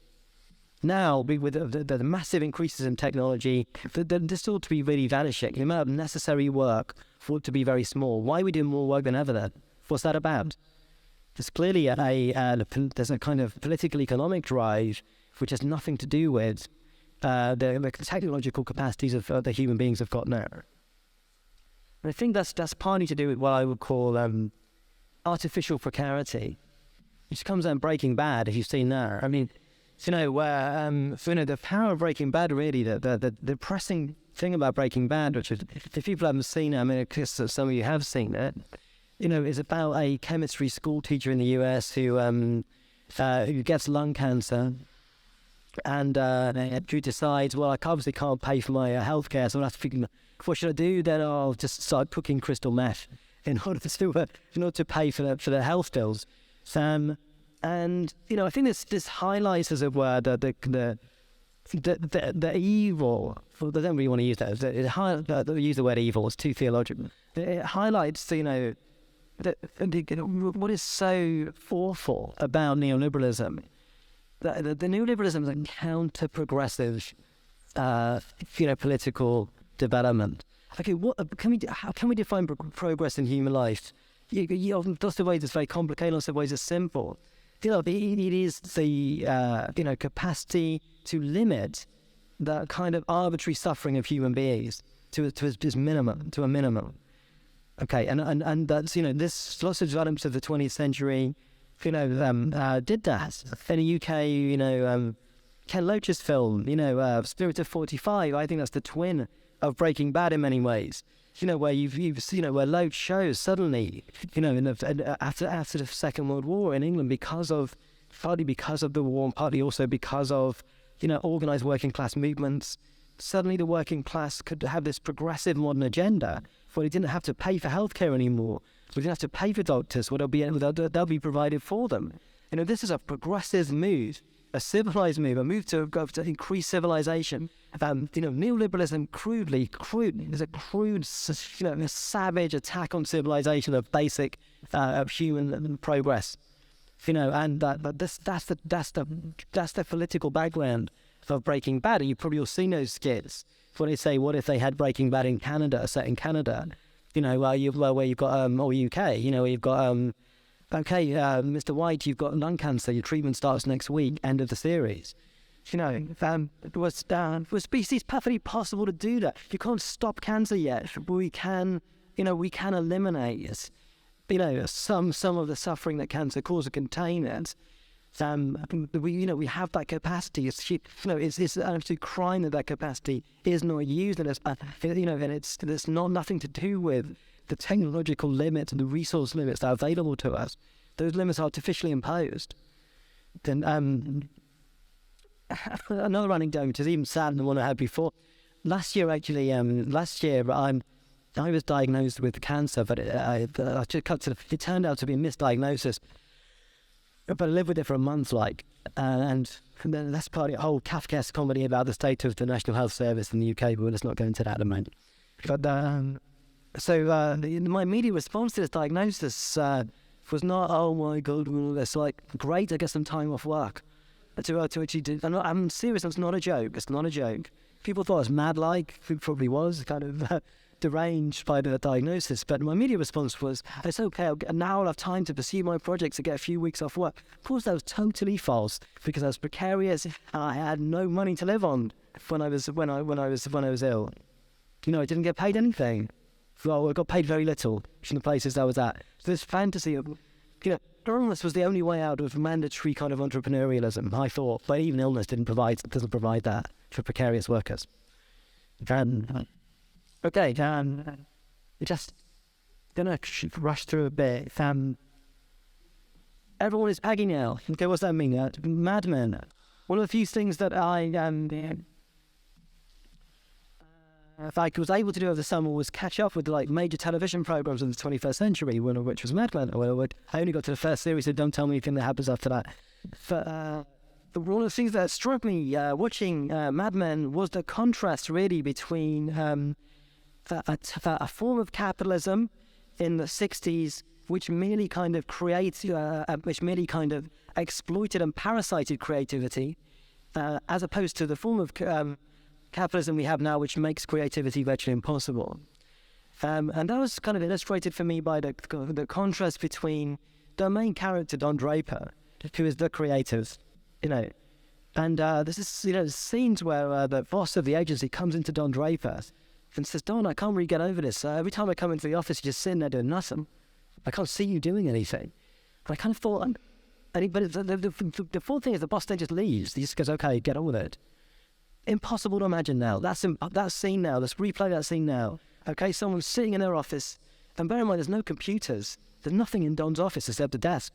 Now, with the massive increases in technology, this ought to be really vanishing. The amount of necessary work for it to be very small. Why are we doing more work than ever then? What's that about? There's clearly there's a kind of political economic drive which has nothing to do with the technological capacities of the human beings have got now. And I think that's partly to do with what I would call artificial precarity, which comes out in Breaking Bad, if you've seen that. I mean, the power of Breaking Bad, really, the depressing thing about Breaking Bad, which is, if people haven't seen it, I mean, I guess some of you have seen it, is about a chemistry school teacher in the US who gets lung cancer, and who decides, well, I obviously can't pay for my healthcare, so I'll have to figure, what should I do? Then I'll just start cooking crystal meth in order to pay for the health bills. And I think this highlights, as it were, the evil. Well, I don't really want to use that. Use the word evil. It's too theological. It highlights, what is so awful about neoliberalism. The neoliberalism is a counter-progressive, political development. Okay, how can we define progress in human life? Lots of ways it's very complicated, lots of ways it's simple. It is the capacity to limit the kind of arbitrary suffering of human beings to a minimum. Okay, and that's this lots of developments of the 20th century, did that. In the UK, Ken Loach's film, Spirit of 45. I think that's the twin of Breaking Bad in many ways. Where you've where Loach shows suddenly, after the Second World War in England, partly because of the war, and partly also because of organised working class movements, suddenly the working class could have this progressive modern agenda where they didn't have to pay for healthcare anymore. We didn't have to pay for doctors. They'll be provided for them. This is a progressive move, a civilized move, a move to increase civilization. Neoliberalism is a crude, a savage attack on civilization of basic of human progress. And that's the political background of Breaking Bad. And you probably all seen those skits where they say, what if they had Breaking Bad in Canada, set in Canada? Where you've got or UK, where you've got Mr. White, you've got lung cancer, your treatment starts next week, end of the series. For species perfectly possible to do that. You can't stop cancer yet, but we can eliminate some of the suffering that cancer causes, contain it. We have that capacity. It's an absolute crime that capacity is not used, and it's not nothing to do with the technological limits and the resource limits that are available to us. Those limits are artificially imposed. Then another anecdote, which is even sadder than the one I had before. Last year, I was diagnosed with cancer, but it turned out to be a misdiagnosis. But I lived with it for a month, and then that's part of the whole Kafkaesque comedy about the state of the National Health Service in the UK, but let's not go into that at the moment. But my immediate response to this diagnosis was not, oh my God, it's great, I get some time off work to actually do. I'm serious, it's not a joke. It's not a joke. People thought I was mad, it probably was, kind of deranged by the diagnosis, but my immediate response was, it's okay, now I'll have time to pursue my projects to get a few weeks off work. Of course, that was totally false, because I was precarious and I had no money to live on when I was ill. I didn't get paid anything. Well, I got paid very little from the places I was at. So this fantasy of, illness was the only way out of mandatory kind of entrepreneurialism, I thought, but even illness doesn't provide that for precarious workers. Okay, just gonna rush through a bit. Everyone is Peggy now. Okay, what's that mean? Madmen. One of the few things that I was able to do over the summer was catch up with major television programs of the 21st century, one of which was Mad Men. I only got to the first series, so don't tell me anything that happens after that. But one of the things that struck me watching Mad Men was the contrast really between a form of capitalism in the 60s which merely kind of exploited and parasited creativity, as opposed to the form of capitalism we have now, which makes creativity virtually impossible. And that was kind of illustrated for me by the contrast between the main character, Don Draper, who is the creative, and this is, scenes where the boss of the agency comes into Don Draper and says, Don, I can't really get over this. Every time I come into the office, you're just sitting there doing nothing. I can't see you doing anything. And I kind of thought, but the full thing is the boss then just leaves. He just goes, okay, get on with it. Impossible to imagine now. That scene now. Let's replay that scene now. Okay, someone's sitting in their office, and bear in mind, there's no computers. There's nothing in Don's office except a desk.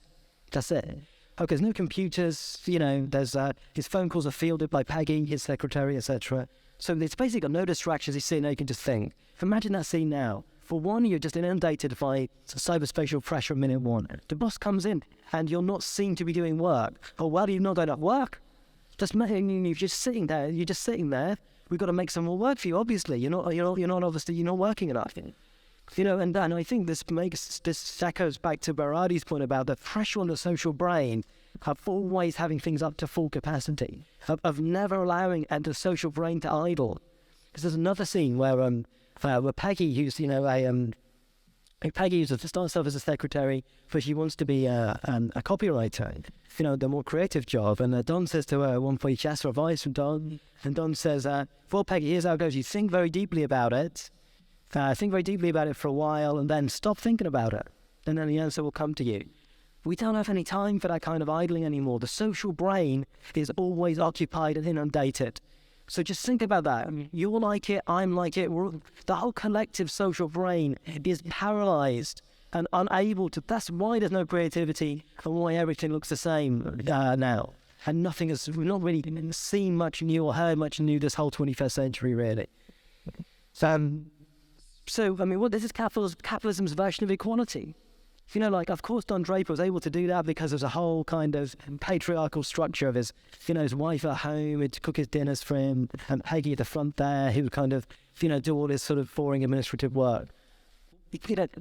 That's it. Okay, there's no computers. There's his phone calls are fielded by Peggy, his secretary, etc. So it's basically got no distractions. He's sitting there, you can just think. Imagine that scene now. For one, you're just inundated by cyberspatial pressure at minute one. The boss comes in, and you're not seen to be doing work. Oh, well, you've not done enough work. You're just sitting there. You're just sitting there. We've got to make some more work for you. Obviously, you're not working enough. And I think this echoes back to Berardi's point about the pressure on the social brain of always having things up to full capacity, of never allowing the social brain to idle. Because there's another scene where Peggy, who's Peggy starts off as a secretary, but she wants to be a copywriter, the more creative job. And Don says to her, one point, she asks for advice from Don, and Don says, well, Peggy, here's how it goes. You think very deeply about it, think very deeply about it for a while, and then stop thinking about it, and then the answer will come to you. We don't have any time for that kind of idling anymore. The social brain is always occupied and inundated. So just think about that. You're like it, I'm like it. The whole collective social brain is paralyzed and unable to. That's why there's no creativity and why everything looks the same now. And we've not really seen much new or heard much new this whole 21st century, really. What this is capitalism's version of equality. Of course Don Draper was able to do that because there's a whole kind of patriarchal structure of his wife at home would cook his dinners for him, and Peggy at the front there, who would kind of, do all this sort of boring administrative work.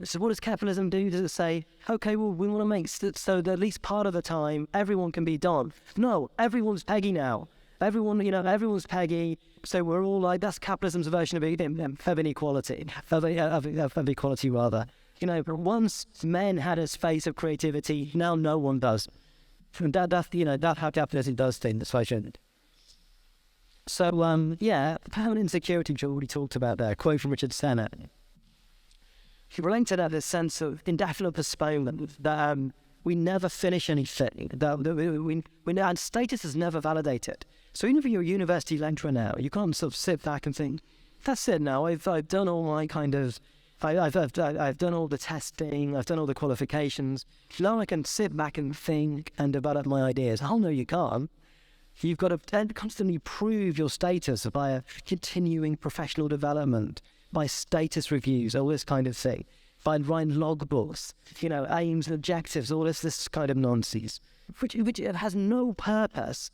So what does capitalism do? Does it say, okay, well, we want to make so that at least part of the time, everyone can be Don? No, everyone's Peggy now. Everyone's Peggy, so we're all that's capitalism's version of inequality, of equality rather. Once men had a space of creativity, now no one does. And that's how capitalism does things, so I shouldn't. So, permanent insecurity, which I already talked about there, a quote from Richard Sennett. He related that this sense of indefinite postponement, that we never finish anything. And status is never validated. So even if you're a university lecturer now, you can't sort of sit back and think, that's it now, I've done all my kind of, I've done all the testing, I've done all the qualifications. Now I can sit back and think and develop my ideas. Oh no, you can't. You've got to constantly prove your status by continuing professional development, by status reviews, all this kind of thing, by writing logbooks, aims and objectives, all this kind of nonsense, which has no purpose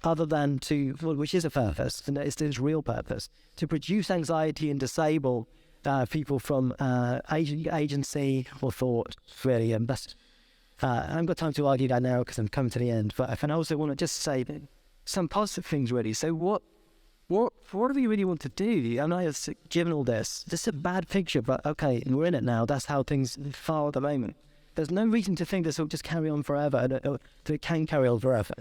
other than which is a purpose, and it's its real purpose, to produce anxiety and disable people from agency or thought, really. And that's, I haven't got time to argue that now because I'm coming to the end, but I also want to just say some positive things, really. So what do we really want to do? I know given all this is a bad picture, but okay, we're in it now. That's how things are at the moment. There's no reason to think this will just carry on forever, that it can carry on forever.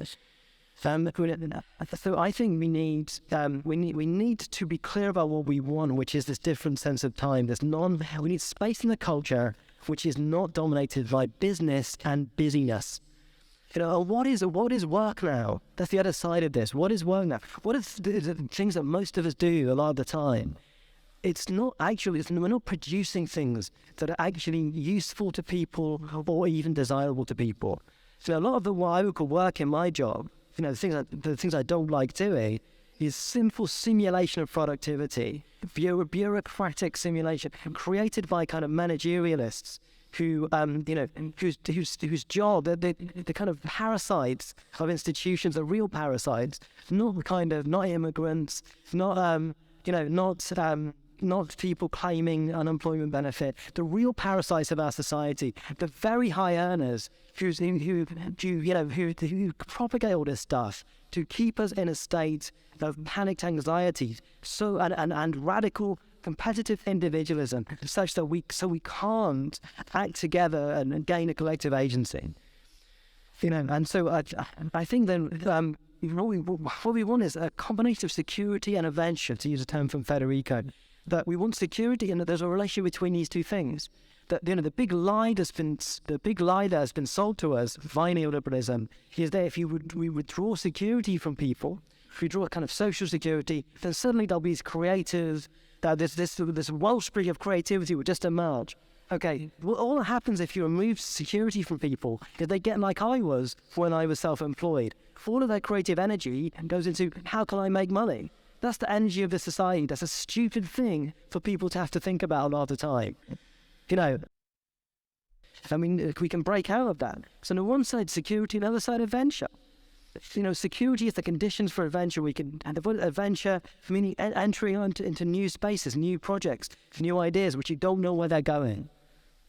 So I think we need to be clear about what we want, which is this different sense of time. We need space in the culture which is not dominated by business and busyness. What is work now? That's the other side of this. What is work now? What is the things that most of us do a lot of the time? We're not producing things that are actually useful to people or even desirable to people. So a lot of what I would call work in my job, the things I don't like doing, is simple simulation of productivity, bureaucratic simulation created by kind of managerialists who, whose job, the kind of parasites of institutions are real parasites, not immigrants, not people claiming unemployment benefit. The real parasites of our society, the very high earners who propagate all this stuff to keep us in a state of panicked anxiety, and radical competitive individualism, such that we can't act together and gain a collective agency. And so I think then what we want is a combination of security and adventure, to use a term from Federico. That we want security, and that there's a relationship between these two things. That the big lie that has been sold to us via neoliberalism is that if we withdraw security from people, if we draw a kind of social security, then suddenly there'll be creative. This wellspring of creativity will just emerge. Okay, well, all that happens if you remove security from people is they get like I was when I was self-employed. All of that creative energy goes into how can I make money. That's the energy of the society. That's a stupid thing for people to have to think about a lot of the time. We can break out of that. So on one side, security, on the other side, adventure. Security is the conditions for adventure. Adventure, meaning entering into new spaces, new projects, new ideas, which you don't know where they're going.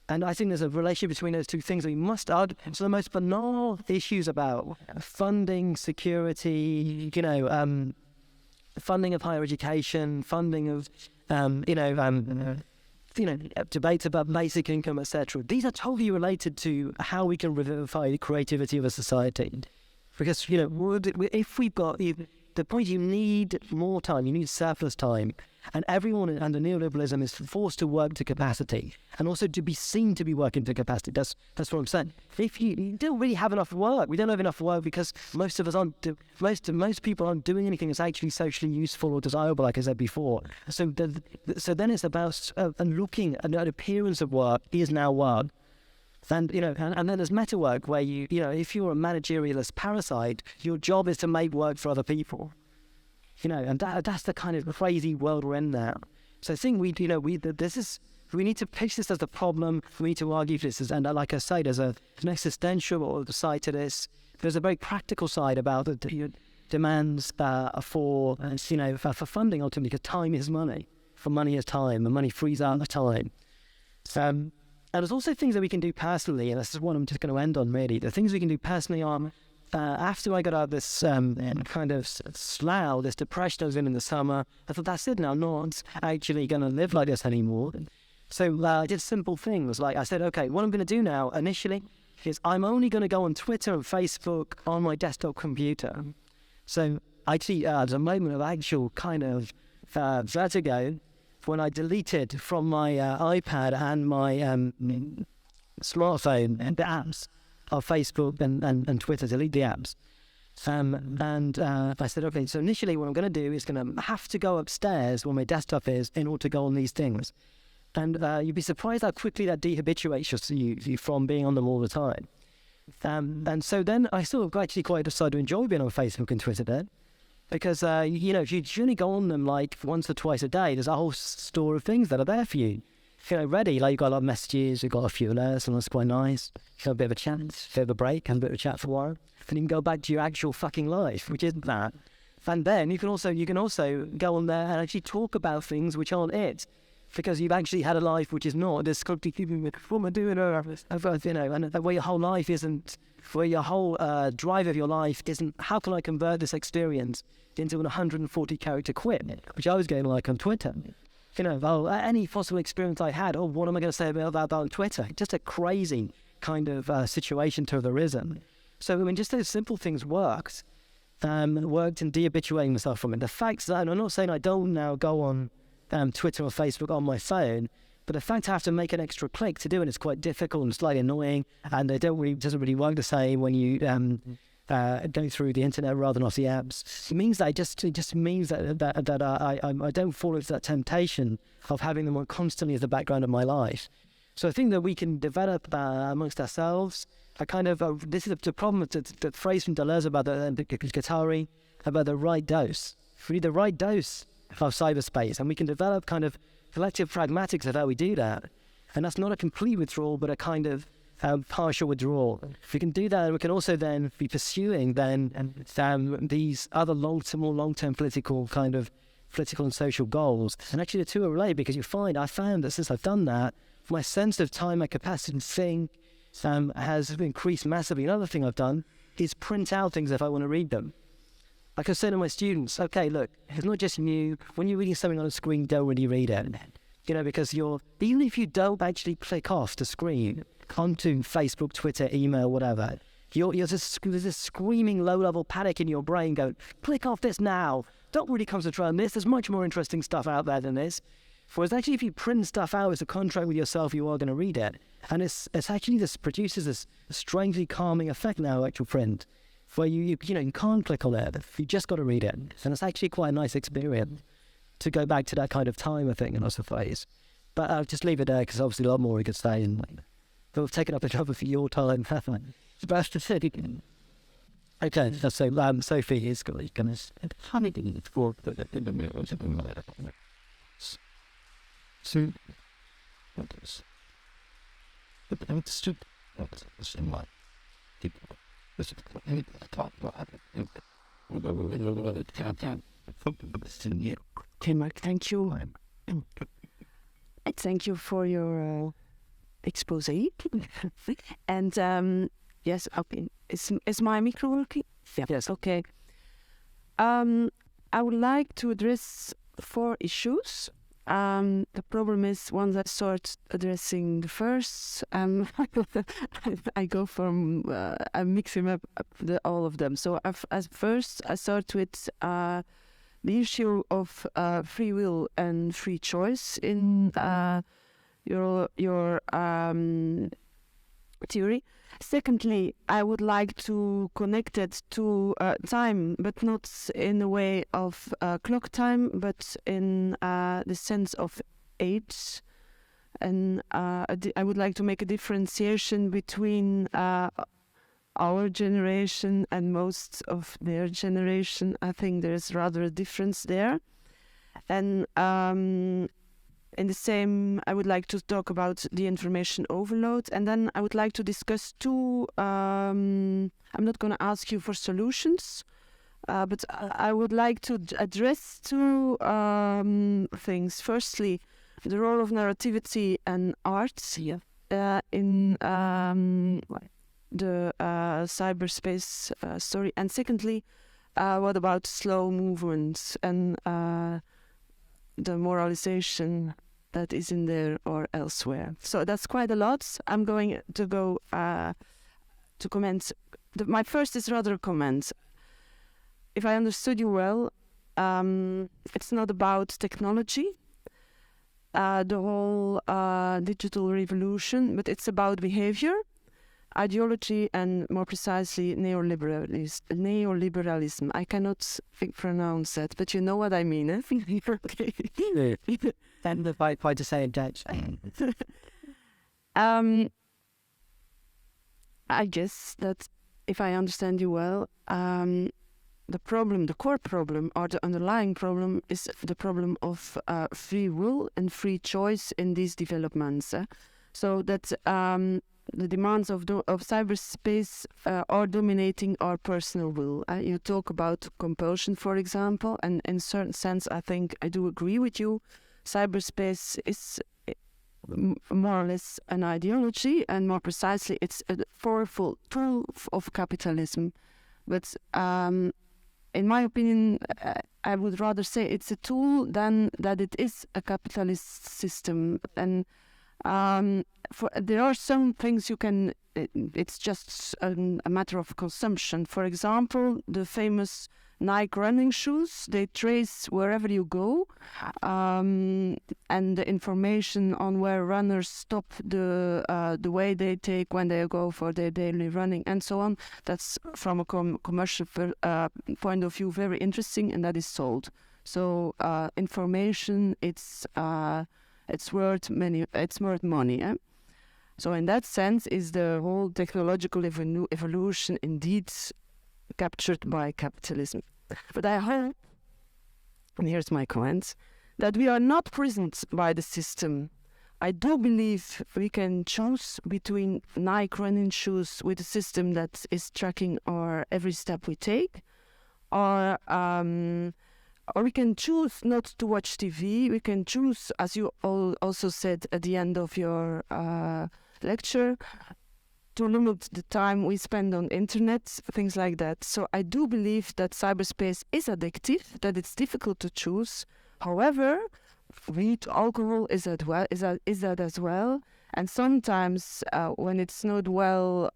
And I think there's a relationship between those two things that we must add. So the most banal issues about funding, security, funding of higher education, funding of, debates about basic income, etc. These are totally related to how we can revivify the creativity of a society. Because, if we've got, the point you need more time, you need surplus time, and everyone under neoliberalism is forced to work to capacity, and also to be seen to be working to capacity. That's what I'm saying. If you don't really have enough work, we don't have enough work because most people aren't doing anything that's actually socially useful or desirable, like I said before. So then it's about looking at an appearance of work is now work. And and then there's meta work where if you're a managerialist parasite, your job is to make work for other people. And that's the kind of crazy world we're in now. So I think we need to pitch this as the problem. We need to argue for this, and like I say, there's an existential side to this. There's a very practical side about the demands for funding ultimately, because time is money. For money is time, and money frees out the time. And there's also things that we can do personally, and this is what I'm just going to end on, really. The things we can do personally are, after I got out of this kind of slough, this depression I was in the summer, I thought, that's it now, I'm not actually going to live like this anymore. So I did simple things, like I said, okay, what I'm going to do now, initially, is I'm only going to go on Twitter and Facebook on my desktop computer. So actually, there's a moment of actual kind of vertigo when I deleted from my iPad and my smartphone and the apps of Facebook and Twitter, delete the apps. I said, okay, so initially what I'm going to do is going to have to go upstairs where my desktop is in order to go on these things. And you'd be surprised how quickly that dehabituates you from being on them all the time. And so then I sort of actually quite decided to enjoy being on Facebook and Twitter then. Because, if you only go on them like once or twice a day, there's a whole store of things that are there for you. Ready, like you've got a lot of messages, you've got a few alerts, and that's quite nice. You have a bit of a chat, a bit of a break, and a bit of a chat for a while. Then you can go back to your actual fucking life, which isn't that. And then you can also go on there and actually talk about things which aren't it. Because you've actually had a life which is not this completely what am I doing, and where your whole life isn't, where your whole drive of your life isn't, how can I convert this experience into an 140 character quip, which I was getting like on Twitter. Any possible experience I had, what am I going to say about that on Twitter? Just a crazy kind of situation to have arisen. So, just those simple things worked in de-habituating myself from it. The fact that, and I'm not saying I don't now go on Twitter or Facebook on my phone, but the fact I have to make an extra click to do it is quite difficult and slightly annoying, and it doesn't really work the same when you go through the internet rather than off the apps. It means that it just means that I don't fall into that temptation of having them on constantly as the background of my life. So I think that we can develop amongst ourselves a kind of this is the problem with the phrase from Deleuze about the Guattari, about the right dose. We need the right dose of cyberspace, and we can develop kind of collective pragmatics of how we do that. And that's not a complete withdrawal, but a kind of partial withdrawal. If we can do that, we can also then be pursuing these other more long-term political and social goals. And actually the two are related, because I found that since I've done that, my sense of time, my capacity to think has increased massively. Another thing I've done is print out things if I want to read them. Like I said to my students, okay, look, it's not just you. When you're reading something on a screen, don't really read it. Because even if you don't actually click off the screen onto Facebook, Twitter, email, whatever, there's this screaming low-level panic in your brain going, click off this now. Don't really concentrate on this. There's much more interesting stuff out there than this. Whereas actually, if you print stuff out as a contract with yourself, you are going to read it. And it's actually, this produces this strangely calming effect now, actual print, where you can't click on it. You just got to read it. And it's actually quite a nice experience to go back to that kind of time, I think, in lots of ways. But I'll just leave it there, because obviously a lot more we could say. And we've taken up enough of your time, haven't we? Okay, so Sophie is going to... So, Okay, Mark, thank you. Thank you for your expose. And yes, okay. Is my micro working? Yeah. Yes. Okay. I would like to address 4 issues. The problem is, once I start addressing the first, I go from I'm mixing up all of them. So first, I start with the issue of free will and free choice in your theory. Secondly, I would like to connect it to time, but not in the way of clock time, but in the sense of age. And I would like to make a differentiation between our generation and most of their generation. I think there's rather a difference there. And in the same, I would like to talk about the information overload, and then I would like to discuss 2, I'm not going to ask you for solutions, but I would like to address 2 things. Firstly, the role of narrativity and art in the cyberspace story, and secondly, what about slow movements and the moralization that is in there or elsewhere. So that's quite a lot. I'm going to go to comment. My first is rather a comment. If I understood you well, it's not about technology, the whole digital revolution, but it's about behavior. ideology, and more precisely neoliberalism. I cannot pronounce that, but you know what I mean. Eh? Okay. Then the fight to say in Dutch. I guess that if I understand you well, the core problem, or the underlying problem, is the problem of free will and free choice in these developments. So that the demands of cyberspace are dominating our personal will. You talk about compulsion, for example, and in a certain sense, I think I do agree with you. Cyberspace is more or less an ideology, and more precisely, it's a powerful tool of capitalism. But in my opinion, I would rather say it's a tool than that it is a capitalist system. And there are some things you can. It's just a matter of consumption. For example, the famous Nike running shoes, they trace wherever you go, and the information on where runners stop, the way they take when they go for their daily running, and so on. That's from a commercial point of view very interesting, and that is sold. So information, it's worth money. Eh? So in that sense, is the whole technological evolution indeed captured by capitalism. But I hope, and here's my comments, that we are not prisoned by the system. I do believe we can choose between Nike running shoes with a system that is tracking our every step we take, or we can choose not to watch TV. We can choose, as you also said at the end of your lecture, to limit the time we spend on internet, things like that. So I do believe that cyberspace is addictive, that it's difficult to choose. However, weed, alcohol is that as well. And sometimes when it's not well,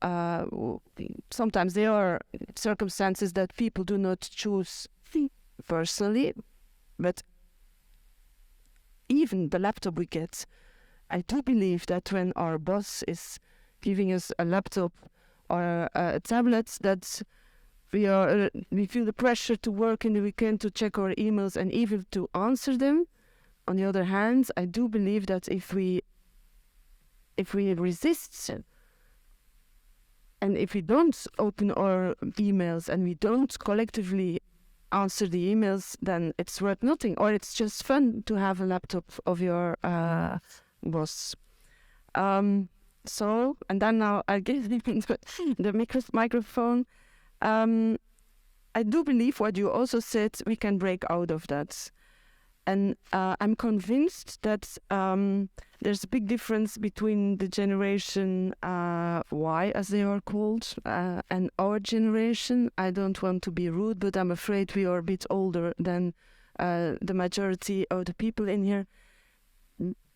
sometimes there are circumstances that people do not choose personally. But even the laptop we get, I do believe that when our boss is giving us a laptop or a tablet, that we feel the pressure to work in the weekend to check our emails and even to answer them. On the other hand, I do believe that if we resist and if we don't open our emails and we don't collectively answer the emails, then it's worth nothing, or it's just fun to have a laptop of your boss. So, and then now I give him the microphone. I do believe what you also said, we can break out of that. And I'm convinced that there's a big difference between the generation Y, as they are called, and our generation. I don't want to be rude, but I'm afraid we are a bit older than the majority of the people in here.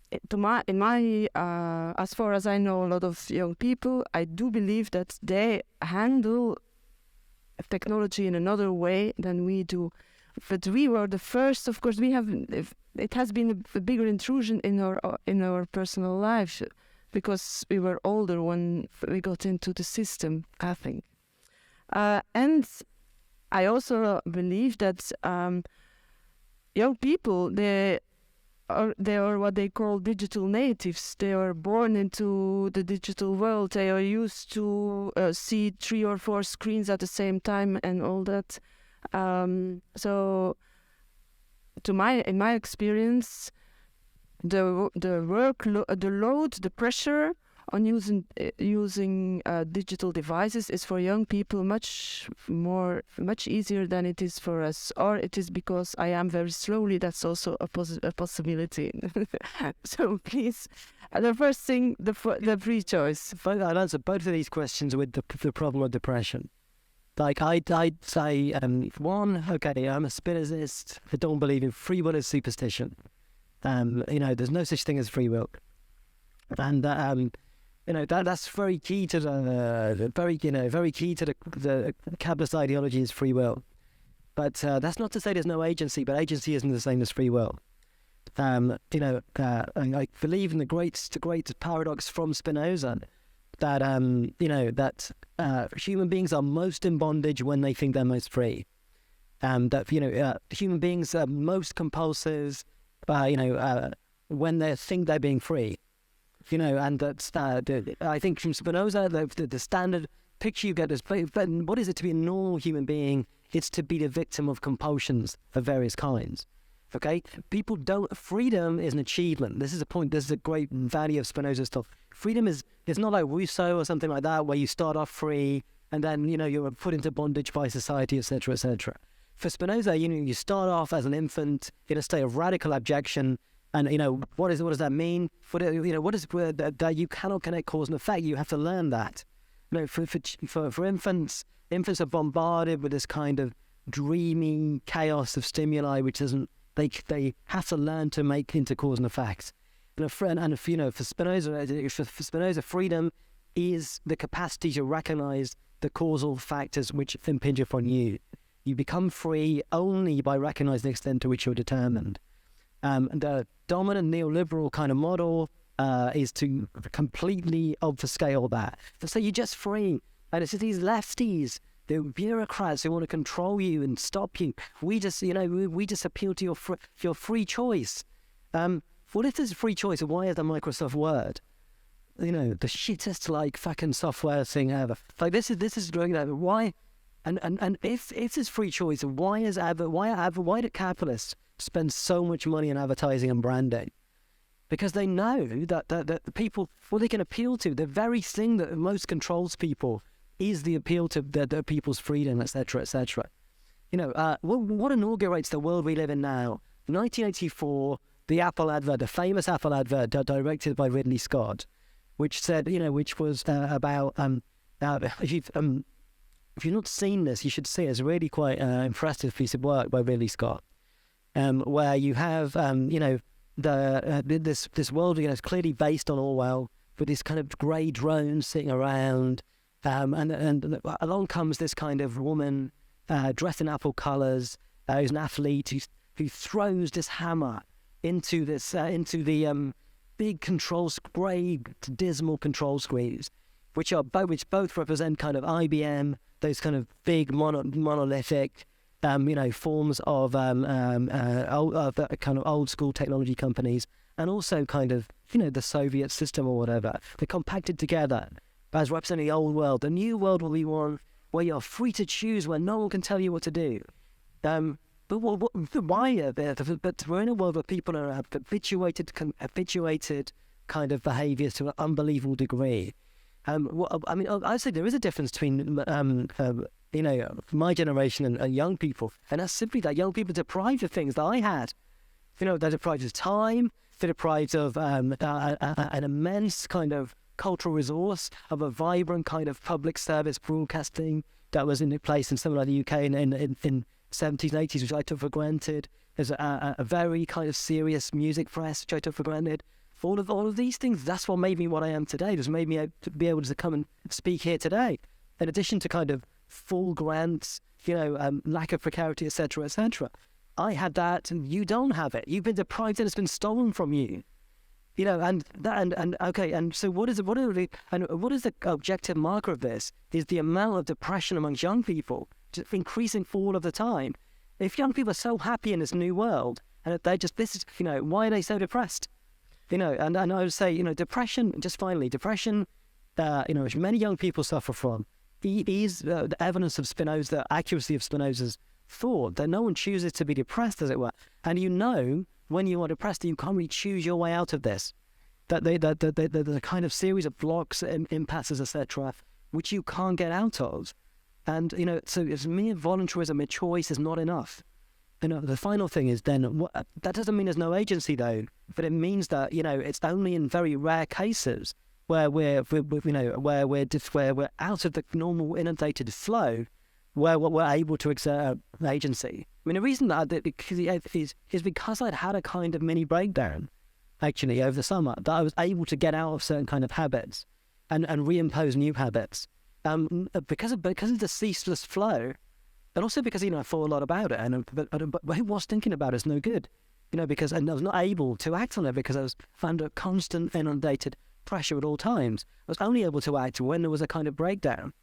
As far as I know, a lot of young people, I do believe that they handle technology in another way than we do. But we were the first. Of course, it has been a bigger intrusion in our personal lives because we were older when we got into the system, I think. And I also believe that young people, they are what they call digital natives. They are born into the digital world. They are used to see 3 or 4 screens at the same time and all that. So, in my experience, the load, the pressure on using digital devices is for young people much easier than it is for us. Or it is because I am very slowly. That's also a possibility. So please, the first thing, the free choice. I'll answer both of these questions with the problem of depression. Like I'd say, one, okay, I'm a spinozist. I don't believe in free will as superstition. There's no such thing as free will, and that's very key to the capitalist ideology is free will. But that's not to say there's no agency. But agency isn't the same as free will. I believe in the great paradox from Spinoza. that human beings are most in bondage when they think they're most free. That human beings are most compulsive, when they think they're being free. And that's I think from Spinoza, the standard picture you get is, but what is it to be a normal human being? It's to be the victim of compulsions of various kinds. Okay, freedom is an achievement. This is a point. This is a great value of Spinoza's stuff. Freedom is not like Rousseau or something like that, where you start off free and then you're put into bondage by society, etc., etc. For Spinoza, you start off as an infant in a state of radical abjection, and what does that mean? What is that you cannot connect cause and effect? You have to learn that. For infants are bombarded with this kind of dreamy chaos of stimuli, which isn't. They have to learn to make into cause and effect. For Spinoza, freedom is the capacity to recognize the causal factors which impinge upon you. You become free only by recognizing the extent to which you're determined. The dominant neoliberal kind of model is to completely obfuscate all that. So you're just free. And it's these lefties, the bureaucrats who want to control you and stop you. We just appeal to your free choice. What if there's free choice? Why is the Microsoft Word? The shittest fucking software thing ever. This is why. And if it's free choice, why do capitalists spend so much money on advertising and branding? Because they know that the people, what they can appeal to, the very thing that most controls people is the appeal to the people's freedom, etc., etc. What inaugurates the world we live in now? 1984, the Apple advert, the famous Apple advert directed by Ridley Scott, which said, which was about, if you've not seen this, you should see it. It's a really quite impressive piece of work by Ridley Scott, where you have, this world, is clearly based on Orwell, with this kind of grey drones sitting around, and along comes this kind of woman dressed in Apple colours, who's an athlete who throws this hammer into the big grey dismal control screens, which both represent kind of IBM, those kind of big monolithic forms of kind of old school technology companies, and also kind of the Soviet system or whatever. They're compacted together as representing the old world. The new world will be one where you're free to choose, where no one can tell you what to do. But why? But we're in a world where people are habituated kind of behaviours to an unbelievable degree. I'd say there is a difference between my generation and young people, and that's simply that young people are deprived of things that I had. They're deprived of time, they're deprived of an immense kind of cultural resource, of a vibrant kind of public service broadcasting that was in place in somewhere like the UK in 70s and 80s, which I took for granted. There's a very kind of serious music press, which I took for granted. All of these things, that's what made me what I am today. Just made me to be able to come and speak here today. In addition to kind of full grants, lack of precarity, etc., etc. I had that, and you don't have it. You've been deprived, and it's been stolen from you. And so what is the objective marker of this? Is the amount of depression amongst young people just increasing all of the time. If young people are so happy in this new world, and they just why are they so depressed? And I would say, depression, which many young people suffer from, is the evidence of Spinoza, the accuracy of Spinoza's thought, that no one chooses to be depressed, as it were. And when you are depressed, you can't really choose your way out of this. That there's a kind of series of blocks and impasses, etc., which you can't get out of. And, so it's mere voluntarism, a choice is not enough. The final thing is then, that doesn't mean there's no agency though, but it means that, it's only in very rare cases where we're out of the normal inundated flow, where we're able to exert agency. The reason that is because I'd had a kind of mini breakdown, actually, over the summer, that I was able to get out of certain kind of habits and reimpose new habits. Because of the ceaseless flow, and also because, I thought a lot about it, but who was thinking about it's no good, because I was not able to act on it because I was under constant inundated pressure at all times. It was only able to act when there was a kind of breakdown.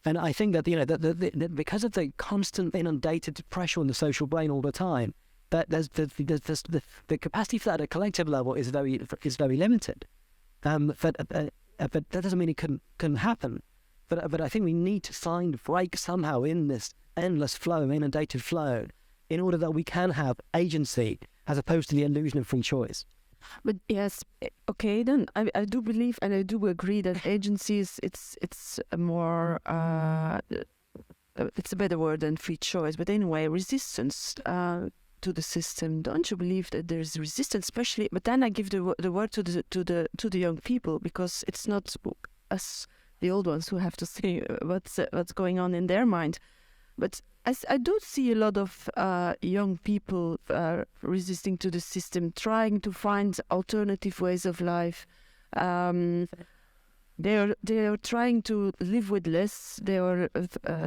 And I think that, that because of the constant inundated pressure on the social brain all the time, that there's the capacity for that at a collective level is very limited. But that doesn't mean it couldn't happen. But I think we need to find a break somehow in this endless flow, inundated flow, in order that we can have agency as opposed to the illusion of free choice. But yes, okay, then I do believe and I do agree that agency it's a more it's a better word than free choice. But anyway, resistance to the system. Don't you believe that there's resistance, especially? But then I give the word to the young people, because it's not us, the old ones, who have to say what's going on in their mind. But as I do see a lot of young people resisting to the system, trying to find alternative ways of life. They are trying to live with less. They are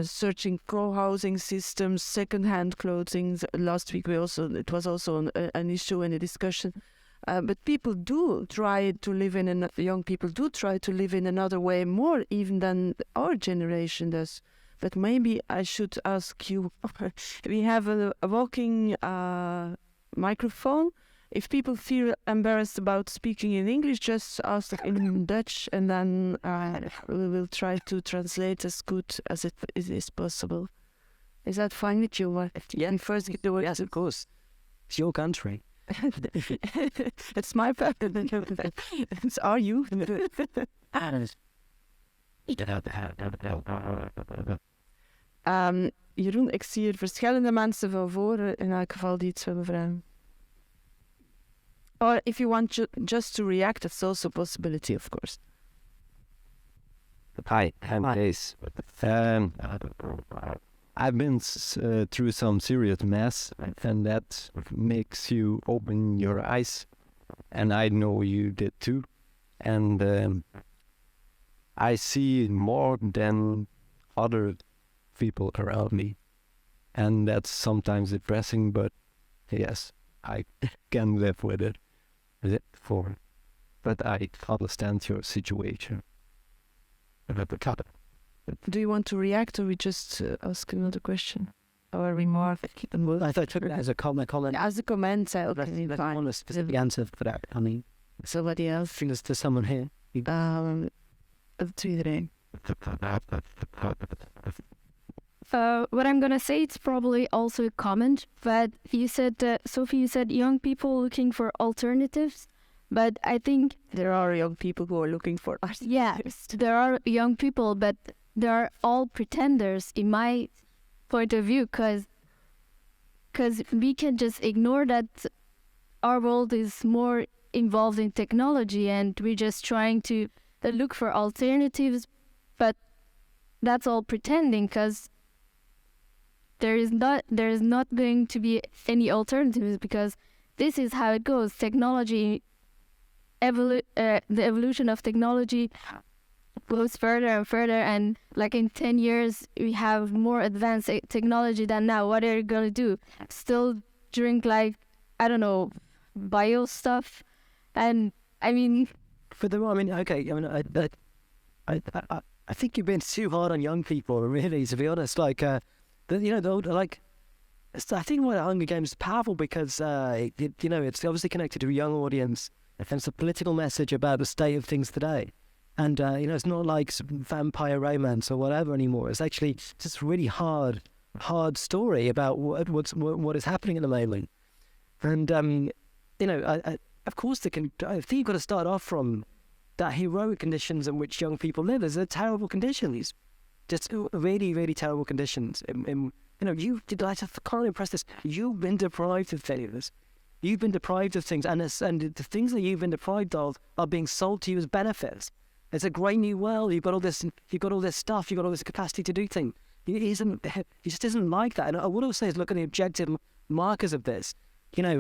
searching co-housing systems, second-hand clothing. Last week it was also an issue in a discussion. But people do try to live young people do try to live in another way, more even than our generation does. But maybe I should ask you, we have a walking microphone. If people feel embarrassed about speaking in English, just ask in Dutch, and then we will try to translate as good as it is possible. Is that fine with you? Yeah. First give the word. Yes, of course. It's your country. It's my family. It's are you? Jeroen, ik zie hier verschillende mensen van voren in elk geval die iets willen vragen. Or if you want just to react, it's also a possibility, of course. Hi, I'm Ace. I've been through some serious mess, and that makes you open your eyes, and I know you did too. And I see more than other people around me, and that's sometimes depressing, but yes, I can live with it. But I understand your situation. Do you want to react, or we just ask another question or a remark? I thought I took it as a comment. As a comment, okay, That's fine. not a specific answer for that. I mean, Somebody else? I think there's to someone here. To iedereen. What I'm gonna say, it's probably also a comment, but you said, Sophie, you said young people looking for alternatives, but I think There are young people who are looking for art. yeah, there are young people, but they are all pretenders in my point of view, because we can just ignore that our world is more involved in technology and we're just trying to look for alternatives, but that's all pretending, because there is not going to be any alternatives, because this is how it goes. Technology, the evolution of technology goes further and further, and like in 10 years we have more advanced technology than now. What are you gonna do? Still drink, like, I don't know, bio stuff? And I mean, okay. I think you've been too hard on young people, really, to be honest. Like, I think why the Hunger Games is powerful, because it's obviously connected to a young audience, and it's a political message about the state of things today. And it's not like some vampire romance or whatever anymore. It's actually just a really hard story about what is happening at the moment. And of course, I think you've got to start off from that heroic conditions in which young people live. They're terrible conditions, just really, really terrible conditions. I just can't impress this. You've been deprived of things. You've been deprived of things, and the things that you've been deprived of are being sold to you as benefits. It's a great new world. You've got all this stuff. You've got all this capacity to do things. It just isn't like that. And what I would say is look at the objective markers of this. When I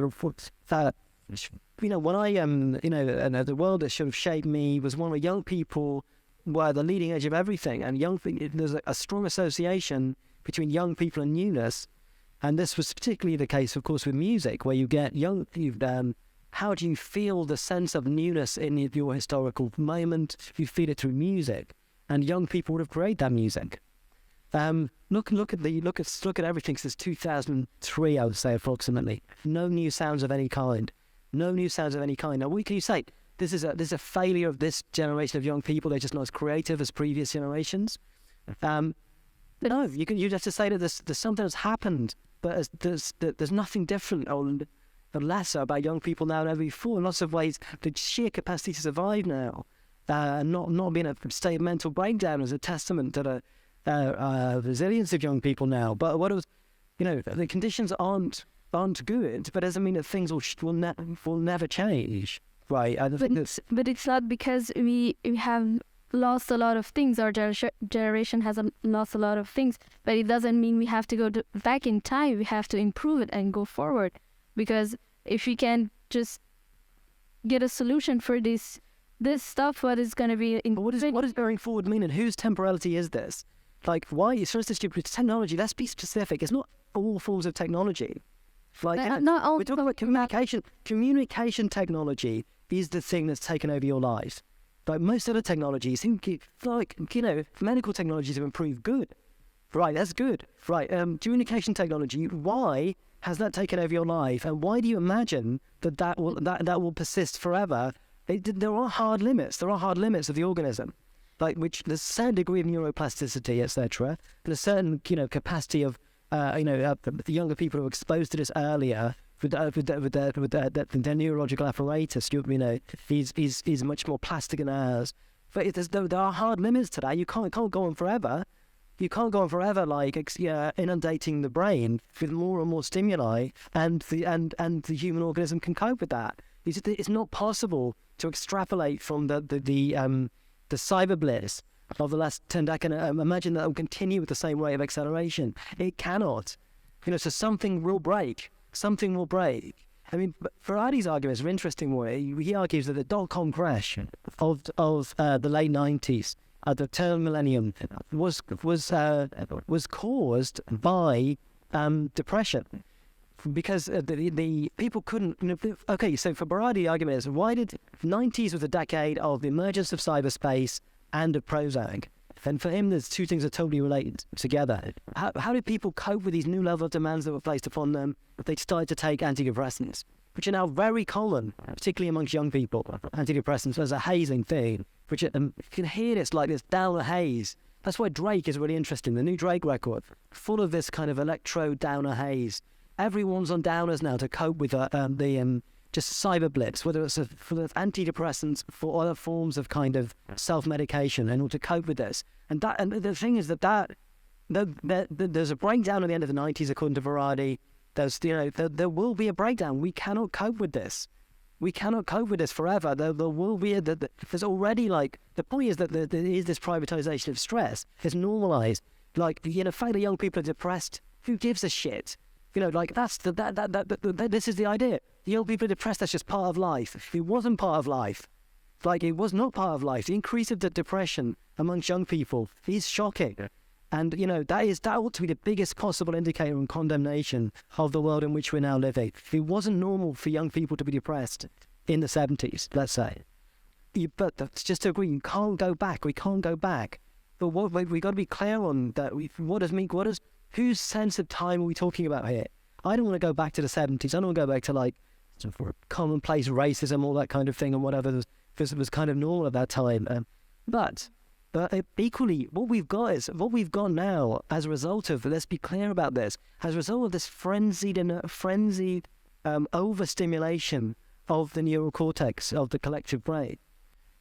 and the world that sort of shaped me was one where young people were the leading edge of everything, and there's a strong association between young people and newness, and this was particularly the case, of course, with music, where you get how do you feel the sense of newness in your historical moment? You feel it through music, and young people would have created that music. Look at everything since 2003, I would say, approximately. No new sounds of any kind. No new sounds of any kind. Now, what can you say? This is a failure of this generation of young people. They're just not as creative as previous generations. No, you have to say that there's something that's happened, but there's nothing different or lesser about young people now than ever before. In lots of ways, the sheer capacity to survive now, not being a state of mental breakdown, is a testament to the resilience of young people now. But the conditions aren't good, but doesn't mean that things will never change, right? But it's not because we have lost a lot of things. Our generation has lost a lot of things, but it doesn't mean we have to go back in time. We have to improve it and go forward, because if we can just get a solution for this stuff, what is going to be in... What does going forward mean, and whose temporality is this? Like, why is this stupid technology? Let's be specific. It's not all forms of technology. Like, not all. We're talking about communication. Communication technology is the thing that's taken over your life. Like most other technologies, medical technologies have improved. Good, right? That's good, right? Communication technology. Why has that taken over your life, and why do you imagine that will persist forever? There are hard limits. There are hard limits of the organism, like which there's a certain degree of neuroplasticity, etc. And a certain capacity of the younger people who are exposed to this earlier with their neurological apparatus, is much more plastic than ours. But there are hard limits to that. You can't go on forever. You can't go on forever inundating the brain with more and more stimuli, and the human organism can cope with that. It's not possible to extrapolate from the cyber bliss of the last 10 decades. Imagine that will continue with the same rate of acceleration. It cannot. So something will break. Something will break. I mean, Varadi's argument is an interesting way. He argues that the dot-com crash of the late 90s, the turn millennium, was caused by depression, because the people couldn't. Okay, so for Varadi, the argument is, why did 90s was a decade of the emergence of cyberspace and of Prozac? And for him, there's two things that are totally related together. How did people cope with these new level of demands that were placed upon them if they started to take antidepressants, which are now very common, particularly amongst young people? Antidepressants as a hazing thing, which you can hear this like this downer haze. That's why Drake is really interesting. The new Drake record, full of this kind of electro downer haze. Everyone's on downers now to cope with just cyber blitz, whether it's for antidepressants, for other forms of kind of self-medication, in order to cope with this. And the thing is that there's a breakdown at the end of the 90s, according to Varadi. There will be a breakdown. We cannot cope with this. We cannot cope with this forever. There will be there's already the point is that there is this privatization of stress. It's normalized. The fact that young people are depressed, who gives a shit? That's this is the idea. The young people are depressed, that's just part of life. It wasn't part of life. It was not part of life. The increase of the depression amongst young people is shocking. Yeah. And, that ought to be the biggest possible indicator and condemnation of the world in which we're now living. It wasn't normal for young people to be depressed in the 70s, let's say. But that's just to agree, you can't go back. We can't go back. But we got to be clear on that. Whose sense of time are we talking about here? I don't want to go back to the 70s. I don't want to go back to commonplace racism, all that kind of thing, and whatever was kind of normal at that time. But equally, what we've got now as a result of, let's be clear about this, as a result of this frenzied overstimulation of the neural cortex of the collective brain.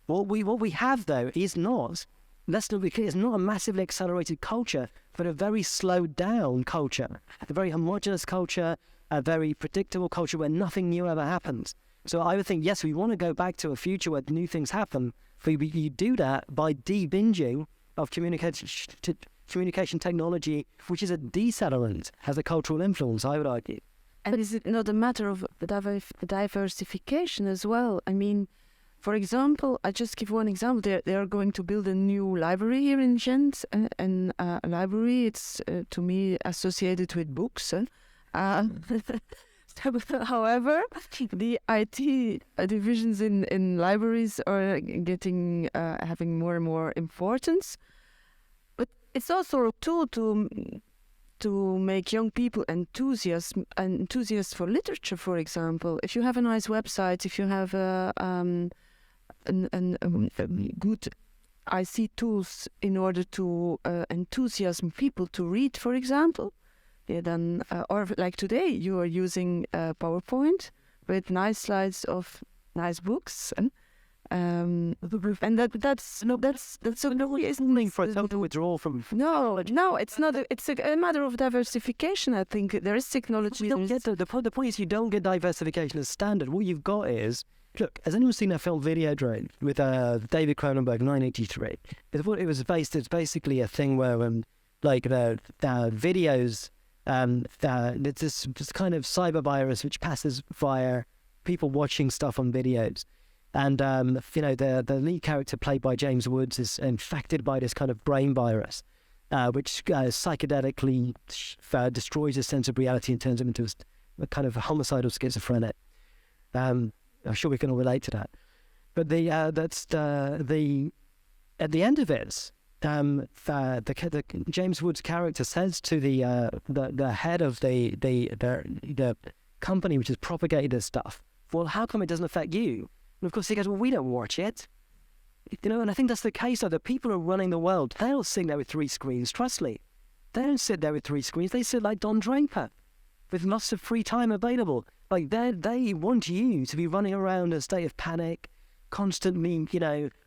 What we have though is not. Let's not be clear, it's not a massively accelerated culture, but a very slowed down culture, a very homogenous culture, a very predictable culture where nothing new ever happens. So I would think, yes, we want to go back to a future where new things happen, but you do that by de-binging of communication technology, which is a decelerant, has a cultural influence, I would argue. And is it not a matter of diversification as well? I mean, for example, I just give one example. They are going to build a new library here in Gent, and a library, it's to me associated with books. However, the IT divisions in libraries are getting having more and more importance. But it's also a tool to make young people enthusiasts for literature, for example. If you have a nice website, if you have a good IC tools in order to enthusiasm people to read, for example, then or like today you are using PowerPoint with nice slides of nice books, and that's so no Something for itself to withdraw from. no, it's not. It's a matter of diversification. I think there is technology. You don't get the point is you don't get diversification as standard. What you've got is, look, has anyone seen that film Videodrome with David Cronenberg, 1983? It's basically a thing where like the videos, it's this kind of cyber virus which passes via people watching stuff on videos. And, the lead character played by James Woods is infected by this kind of brain virus, which psychedelically destroys his sense of reality and turns him into a kind of homicidal schizophrenic. I'm sure we can all relate to that. But at the end of it, the James Woods character says to the head of the company which has propagated this stuff, well, how come it doesn't affect you? And of course he goes, well, we don't watch it. And I think that's the case. The people who are running the world, they don't sit there with 3 screens, trust me. They don't sit there with 3 screens. They sit like Don Draper with lots of free time available. Like they want you to be running around in a state of panic, constantly,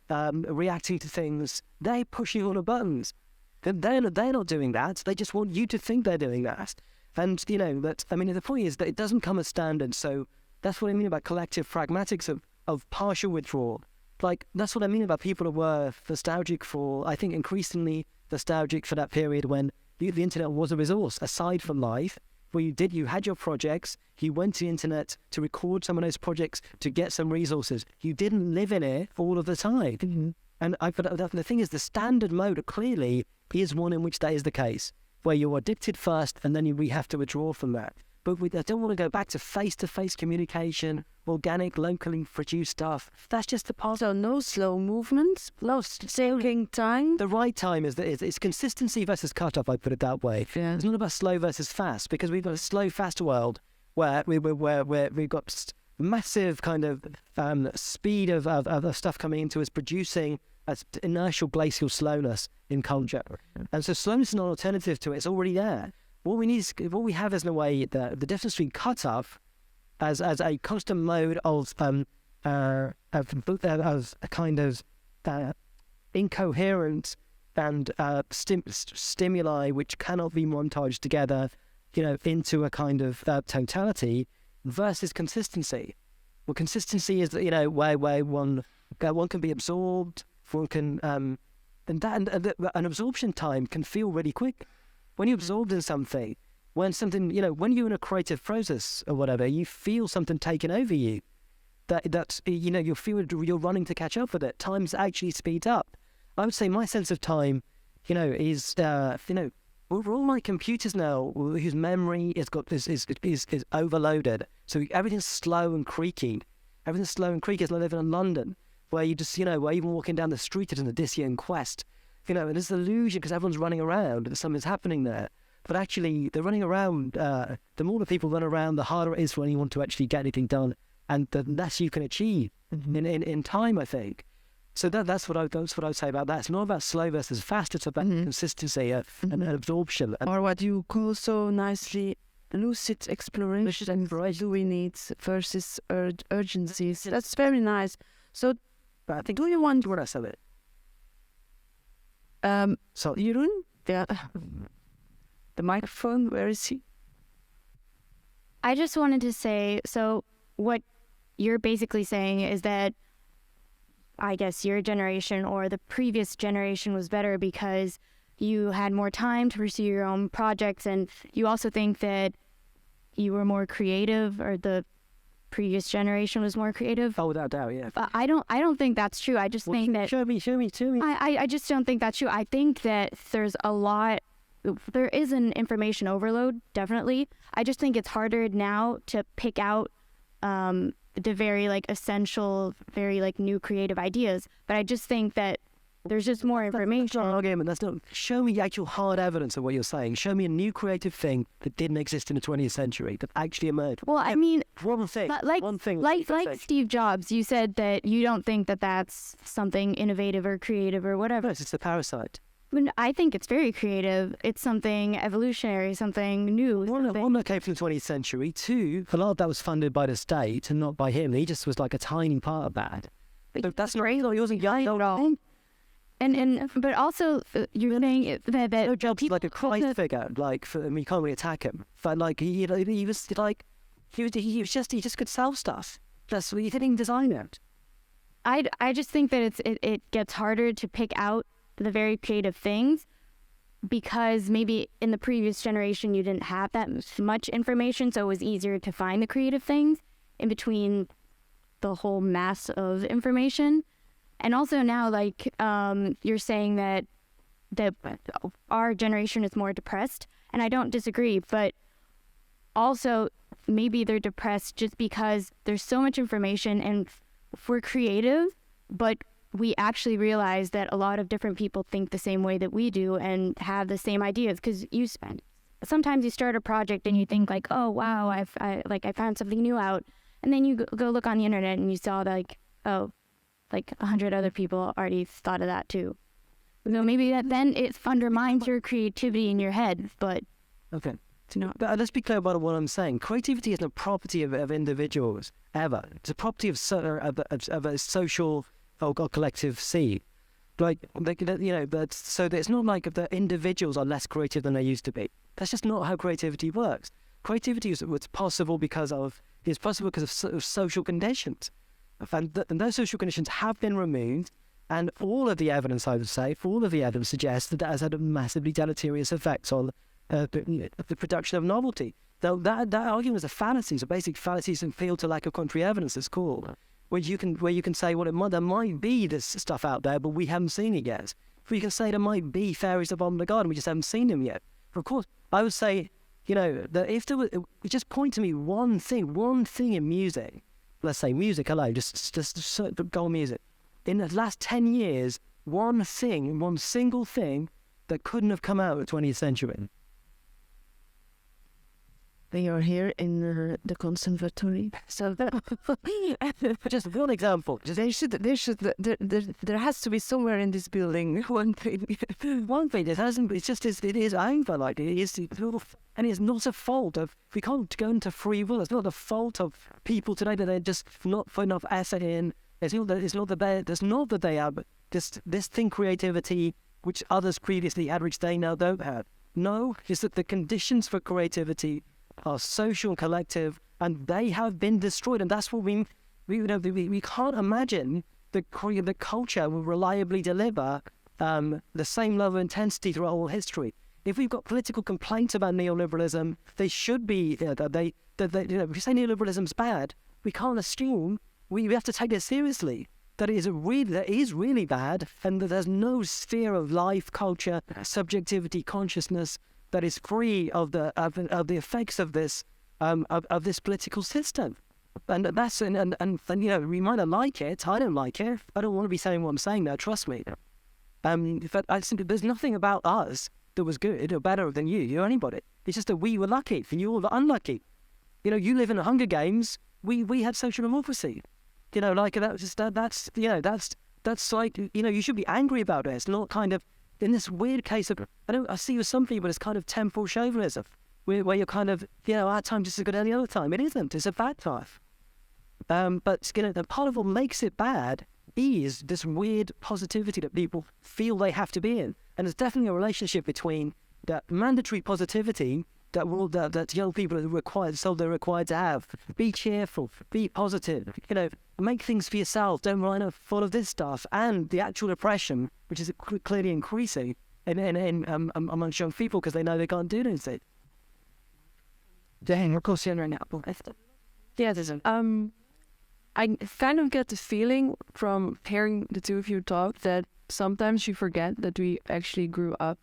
reacting to things. They push you on the buttons. They're not doing that. They just want you to think they're doing that. And, the point is that it doesn't come as standard. So that's what I mean about collective pragmatics of partial withdrawal. Like, that's what I mean about people who were nostalgic for, I think increasingly nostalgic for that period when the internet was a resource, aside from life, where you had your projects, you went to the internet to record some of those projects to get some resources. You didn't live in it all of the time. Mm-hmm. And the thing is, the standard mode clearly is one in which that is the case, where you're addicted first and then we have to withdraw from that. But I don't want to go back to face-to-face communication, organic, locally produced stuff. That's just the part. So no slow movements, no taking time. The right time it's consistency versus cut-off, I put it that way. Yeah. It's not about slow versus fast, because we've got a slow, fast world where we've got massive kind of speed of stuff coming into us, producing inertial glacial slowness in culture. And so slowness is not an alternative to it. It's already there. What we have is in a way the difference between cut-off as a constant mode of a kind of incoherent and stimuli which cannot be montaged together, into a kind of totality, versus consistency. Well, consistency is where one can be absorbed, one can and an absorption time can feel really quick. When you're absorbed in something, when you're in a creative process or whatever, you feel something taking over you. You feel you're running to catch up with it. Time actually speeds up. I would say my sense of time, is we're all like computers now whose memory is overloaded. So everything's slow and creaky. Everything's slow and creaky. As I live in London, where you just where even walking down the street is an Odyssean quest. And there's an illusion because everyone's running around and something's happening there. But actually, they're running around. The more the people run around, the harder it is for anyone to actually get anything done, and the less you can achieve in time, I think. So that's what I would say about that. It's not about slow versus fast. It's about consistency and absorption. Or what you call so nicely lucid exploration. Do we need versus urgencies? That's very nice. So, But I think, do you want? what I said it. So Jeroen, the microphone, where is he? I just wanted to say, so what you're basically saying is that I guess your generation or the previous generation was better because you had more time to pursue your own projects, and you also think that you were more creative, or the previous generation was more creative. Oh, without doubt, yeah. But I don't think that's true. I just think that Show me. I just don't think that's true. I think that there's a lot there is an information overload, definitely. I just think it's harder now to pick out the very like essential, very like new creative ideas. But I just think that there's just more That's information. not an argument. That's not. Show me actual hard evidence of what you're saying. Show me a new creative thing that didn't exist in the 20th century that actually emerged. Well, I mean, One thing. like One thing. like Steve Jobs, you said that you don't think that that's something innovative or creative or whatever. No, it's the parasite. I think it's very creative. It's something evolutionary, something new. One that came from the 20th century. Two, a lot of that was funded by the state and not by him. He just was like a tiny part of that. But that's not. He wasn't young at all. But also you're saying that Jobs like a Christ figure. Like, you can't really attack him. But like he was like he just could sell stuff. That's what he didn't design it. I just think that it gets harder to pick out the very creative things because maybe in the previous generation you didn't have that much information, so it was easier to find the creative things in between the whole mass of information. And also now, like you're saying that our generation is more depressed, and I don't disagree, but also maybe they're depressed just because there's so much information and we're creative, but we actually realize that a lot of different people think the same way that we do and have the same ideas. Because sometimes you start a project and you think like, oh wow, I found something new out, and then you go look on the internet and you saw like, oh, like 100 other people already thought of that too. So maybe then it undermines your creativity in your head. But okay. But let's be clear about what I'm saying. Creativity isn't a property of individuals ever. It's a property of a social or collective seed. But so that it's not like the individuals are less creative than they used to be. That's just not how creativity works. Creativity is possible because of social conditions, and those social conditions have been removed. And all of the evidence, I would say, suggests that has had a massively deleterious effect on the production of novelty. Though that argument is a fallacy. It's a basic fallacy and field to lack of contrary evidence. It's called, where you can say, well, there might be this stuff out there, but we haven't seen it yet. Or you can say there might be fairies above the garden, we just haven't seen them yet. But of course, I would say, that if there was, just point to me one thing in music. Let's say music alone, just go on music. In the last 10 years, one single thing that couldn't have come out of the 20th century. They are here in the conservatory. So just one example. there has to be somewhere in this building one thing. One thing it hasn't. It's just it is over. Like it is, and it's not a fault of. We can't go into free will. It's not the fault of people today that they're just not put enough effort in. It's not that they have this thing creativity which others previously had, which they now don't have. No, it's that the conditions for creativity are social and collective, and they have been destroyed. And that's what we can't imagine the culture will reliably deliver the same level of intensity throughout all history. If we've got political complaints about neoliberalism, they should be if we say neoliberalism's bad, we can't assume we have to take it seriously. That is really bad, and that there's no sphere of life, culture, subjectivity, consciousness that is free of the effects of this political system. And that's and we might not like it. I don't like it. I don't want to be saying what I'm saying now. Trust me. But I think there's nothing about us that was good or better than you or anybody. It's just that we were lucky and you were unlucky. You live in the Hunger Games. We had social democracy. Like that's like you should be angry about it. It's not kind of in this weird case of I see with some people it's kind of temporal chauvinism, where you're kind of our time just as good as any other time. It isn't. It's a bad time. But the part of what makes it bad is this weird positivity that people feel they have to be in, and there's definitely a relationship between that mandatory positivity that young people are required to have. Be cheerful, be positive, make things for yourself, don't rely on full of this stuff, and the actual oppression, which is clearly increasing amongst young people because they know they can't do anything. Dang, of course, right now. Yeah, there's I kind of get the feeling from hearing the two of you talk that sometimes you forget that we actually grew up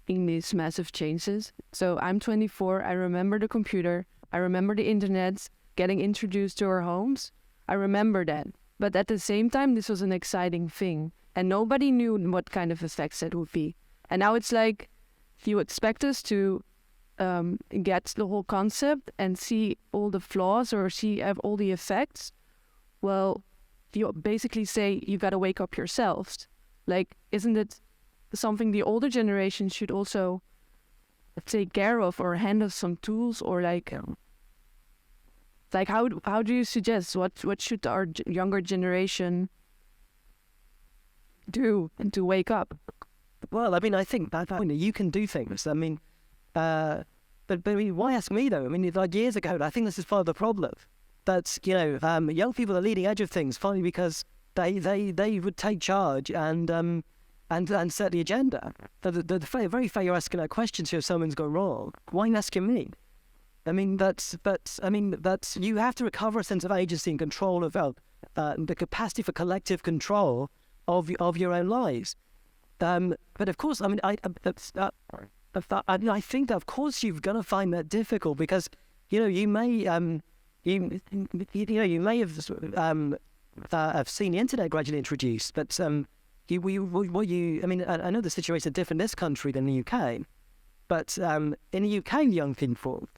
in these massive changes. So I'm 24. I remember the computer. I remember the internet getting introduced to our homes. I remember that. But at the same time, this was an exciting thing. And nobody knew what kind of effects it would be. And now it's like, you expect us to get the whole concept and see all the flaws or see all the effects. Well, you basically say you got to wake up yourselves. Like, isn't it something the older generation should also take care of or hand us some tools or like how do you suggest what should our younger generation do to wake up? Well, I mean, I think that you can do things. I mean, but I mean, why ask me though? I mean, like years ago, I think this is part of the problem. That young people are leading edge of things finally because they would take charge and set the agenda. The very fair you're asking that question to if someone's gone wrong. Why are you asking me? I mean, that's you have to recover a sense of agency and control of the capacity for collective control of your own lives. But of course, I mean, I think that of course you're going to find that difficult because you may you may have seen the internet gradually introduced, but I mean, I know the situation is different in this country than the UK, but in the UK, young people,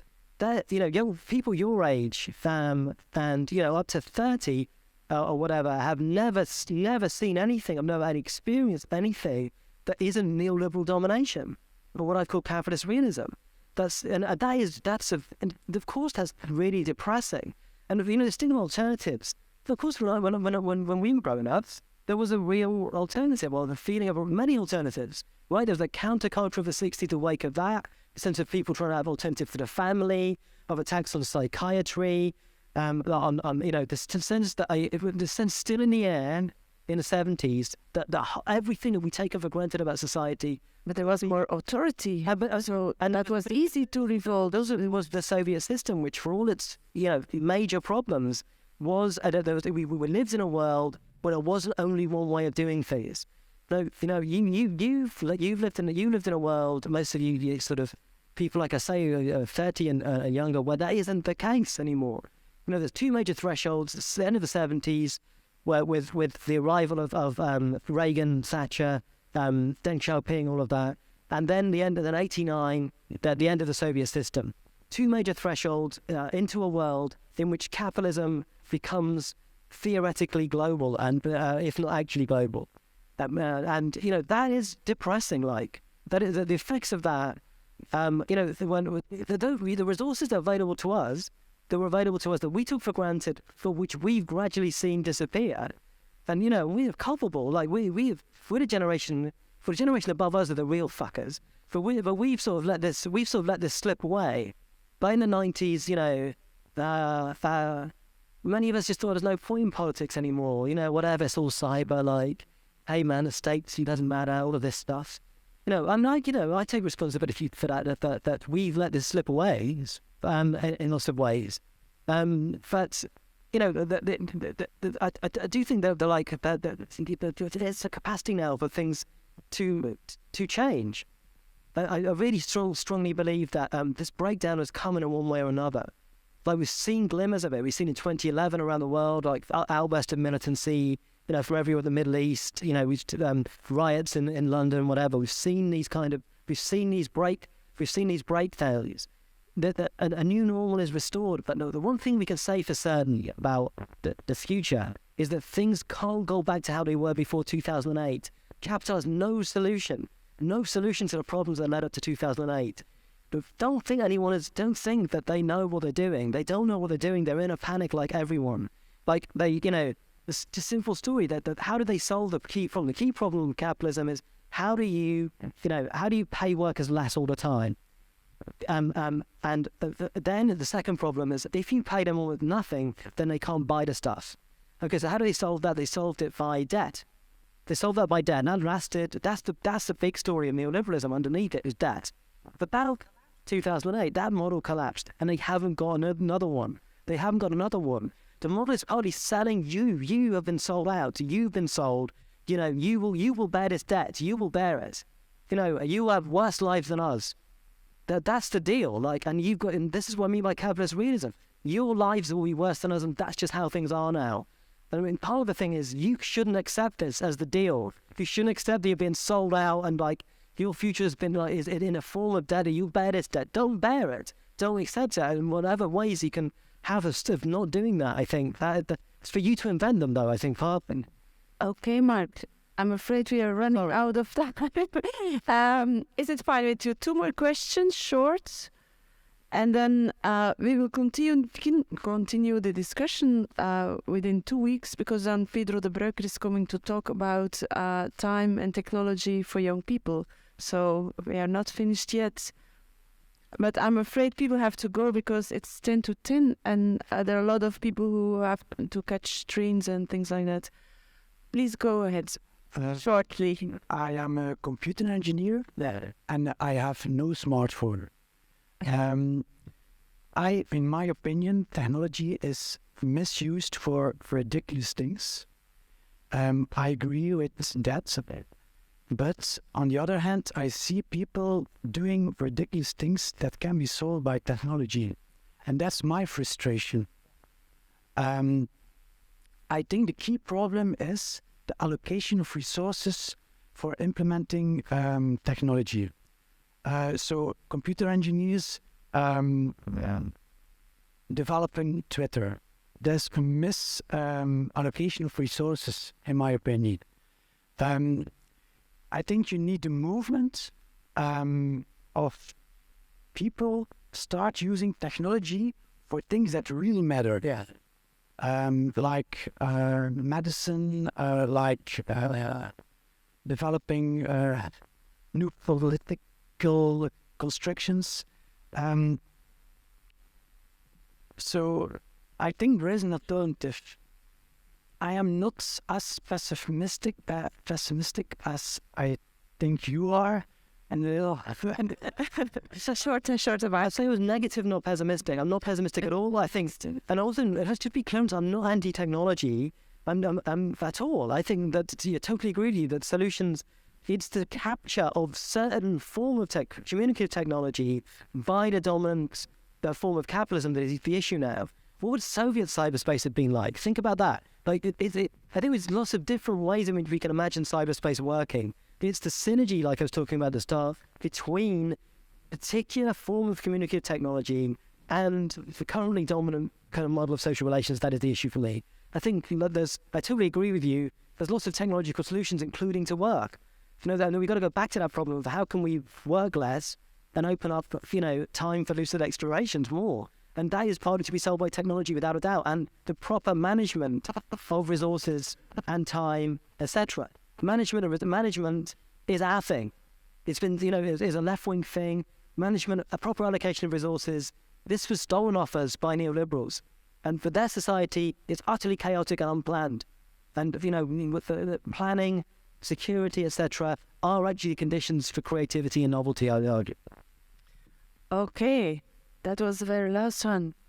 young people your age, and up to 30 or whatever, have never seen anything, have never had experienced anything that isn't neoliberal domination, or what I call capitalist realism. That's of course that's really depressing. And there's still alternatives. Of course, when we were growing up, there was a real alternative, or the feeling of many alternatives. Right, there was a counterculture of the '60s, the wake of that, a sense of people trying to have alternative for the family, of attacks on psychiatry, the sense still in the air in the '70s that everything that we take for granted about society. But there was more authority, and that was easy to revolt. It was the Soviet system, which for all its major problems was we lived in a world where there wasn't only one way of doing things. You've lived in a world, most of you sort of people like I say 30 and younger, where that isn't the case anymore. There's two major thresholds. It's the end of the '70s, where with the arrival of Reagan, Thatcher, Deng Xiaoping, all of that, and then the end of '89, the end of the Soviet system. Two major thresholds into a world in which capitalism becomes theoretically global and if not actually global. That is depressing. Like that is the effects of that. When the resources that are available to us, that we took for granted, for which we've gradually seen disappear, and we're culpable. Like we're the generation above us are the real fuckers. But we've sort of let this slip away. But in the '90s, many of us just thought there's no point in politics anymore. Whatever, it's all cyber. Like, hey man, the stakes, it doesn't matter. All of this stuff. I take responsibility for that we've let this slip away in lots of ways. But I do think that there's a capacity now for things to change. I really strongly believe that this breakdown has come in one way or another. Like we've seen glimmers of it. We've seen in 2011 around the world, like outburst of militancy, from everywhere in the Middle East. We've riots in London, whatever. We've seen these breakdowns. That a new normal is restored. But no, the one thing we can say for certain about the future is that things can't go back to how they were before 2008. Capital has no solution to the problems that led up to 2008. But don't think that they know what they're doing. They don't know what they're doing. They're in a panic like everyone. Like it's a simple story that how do they solve the key problem? The key problem with capitalism is how do you pay workers less all the time? And then the second problem is if you pay them all with nothing, then they can't buy the stuff. Okay, so how do they solve that? They solved it by debt. They solved that by debt. And that lasted. That's the big story of neoliberalism. Underneath it is debt. But that 2008, that model collapsed, and they haven't got another one. They haven't got another one. The model is only selling you. You have been sold out. You've been sold. You will bear this debt. You will bear it. you have worse lives than us. That's the deal. Like, and this is what I mean by capitalist realism. Your lives will be worse than us, and that's just how things are now. I mean, part of the thing is you shouldn't accept this as the deal. You shouldn't accept that you're being sold out and like your future has been like is in a form of debt. You bear this debt. Don't bear it. Don't accept it. In whatever ways you can have of not doing that. I think that it's for you to invent them, though. I think partly. Okay, Mark. I'm afraid we are running out of time. Is it fine with you? 2 more questions, short, and then we will continue the discussion within 2 weeks, because then Pedro de Bruyker is coming to talk about time and technology for young people. So we are not finished yet. But I'm afraid people have to go because it's 10 to 10, and there are a lot of people who have to catch trains and things like that. Please go ahead. Shortly. I am a computer engineer and I have no smartphone. In my opinion, technology is misused for ridiculous things. I agree with that. But on the other hand, I see people doing ridiculous things that can be solved by technology. And that's my frustration. I think the key problem is the allocation of resources for implementing technology. So computer engineers developing Twitter. There's a misallocation of resources, in my opinion. I think you need a movement of people start using technology for things that really matter. Yeah. Like medicine, like developing new political constructions. So I think there is an alternative. I am not as pessimistic as I think you are. And it's a short about. I'd say it was negative, not pessimistic. I'm not pessimistic at all. I think, and also it has to be clear, I'm not anti-technology. I'm at all. I think that I totally agree with you that solutions. It's the capture of certain form of communicative technology by the dominant form of capitalism that is the issue now. What would Soviet cyberspace have been like? Think about that. Like, I think there's lots of different ways in which we can imagine cyberspace working. It's the synergy, like I was talking about at the start, between a particular form of communicative technology and the currently dominant kind of model of social relations. That is the issue for me. I think I totally agree with you. There's lots of technological solutions, including to work. We've got to go back to that problem of how can we work less and open up, time for lucid explorations more. And that is partly to be solved by technology, without a doubt, and the proper management of resources and time, etc. Management is our thing. It's been, is a left-wing thing. Management, a proper allocation of resources. This was stolen off us by neoliberals. And for their society, it's utterly chaotic and unplanned. And, with the planning, security, etc., are actually conditions for creativity and novelty, I would argue. Okay, that was the very last one.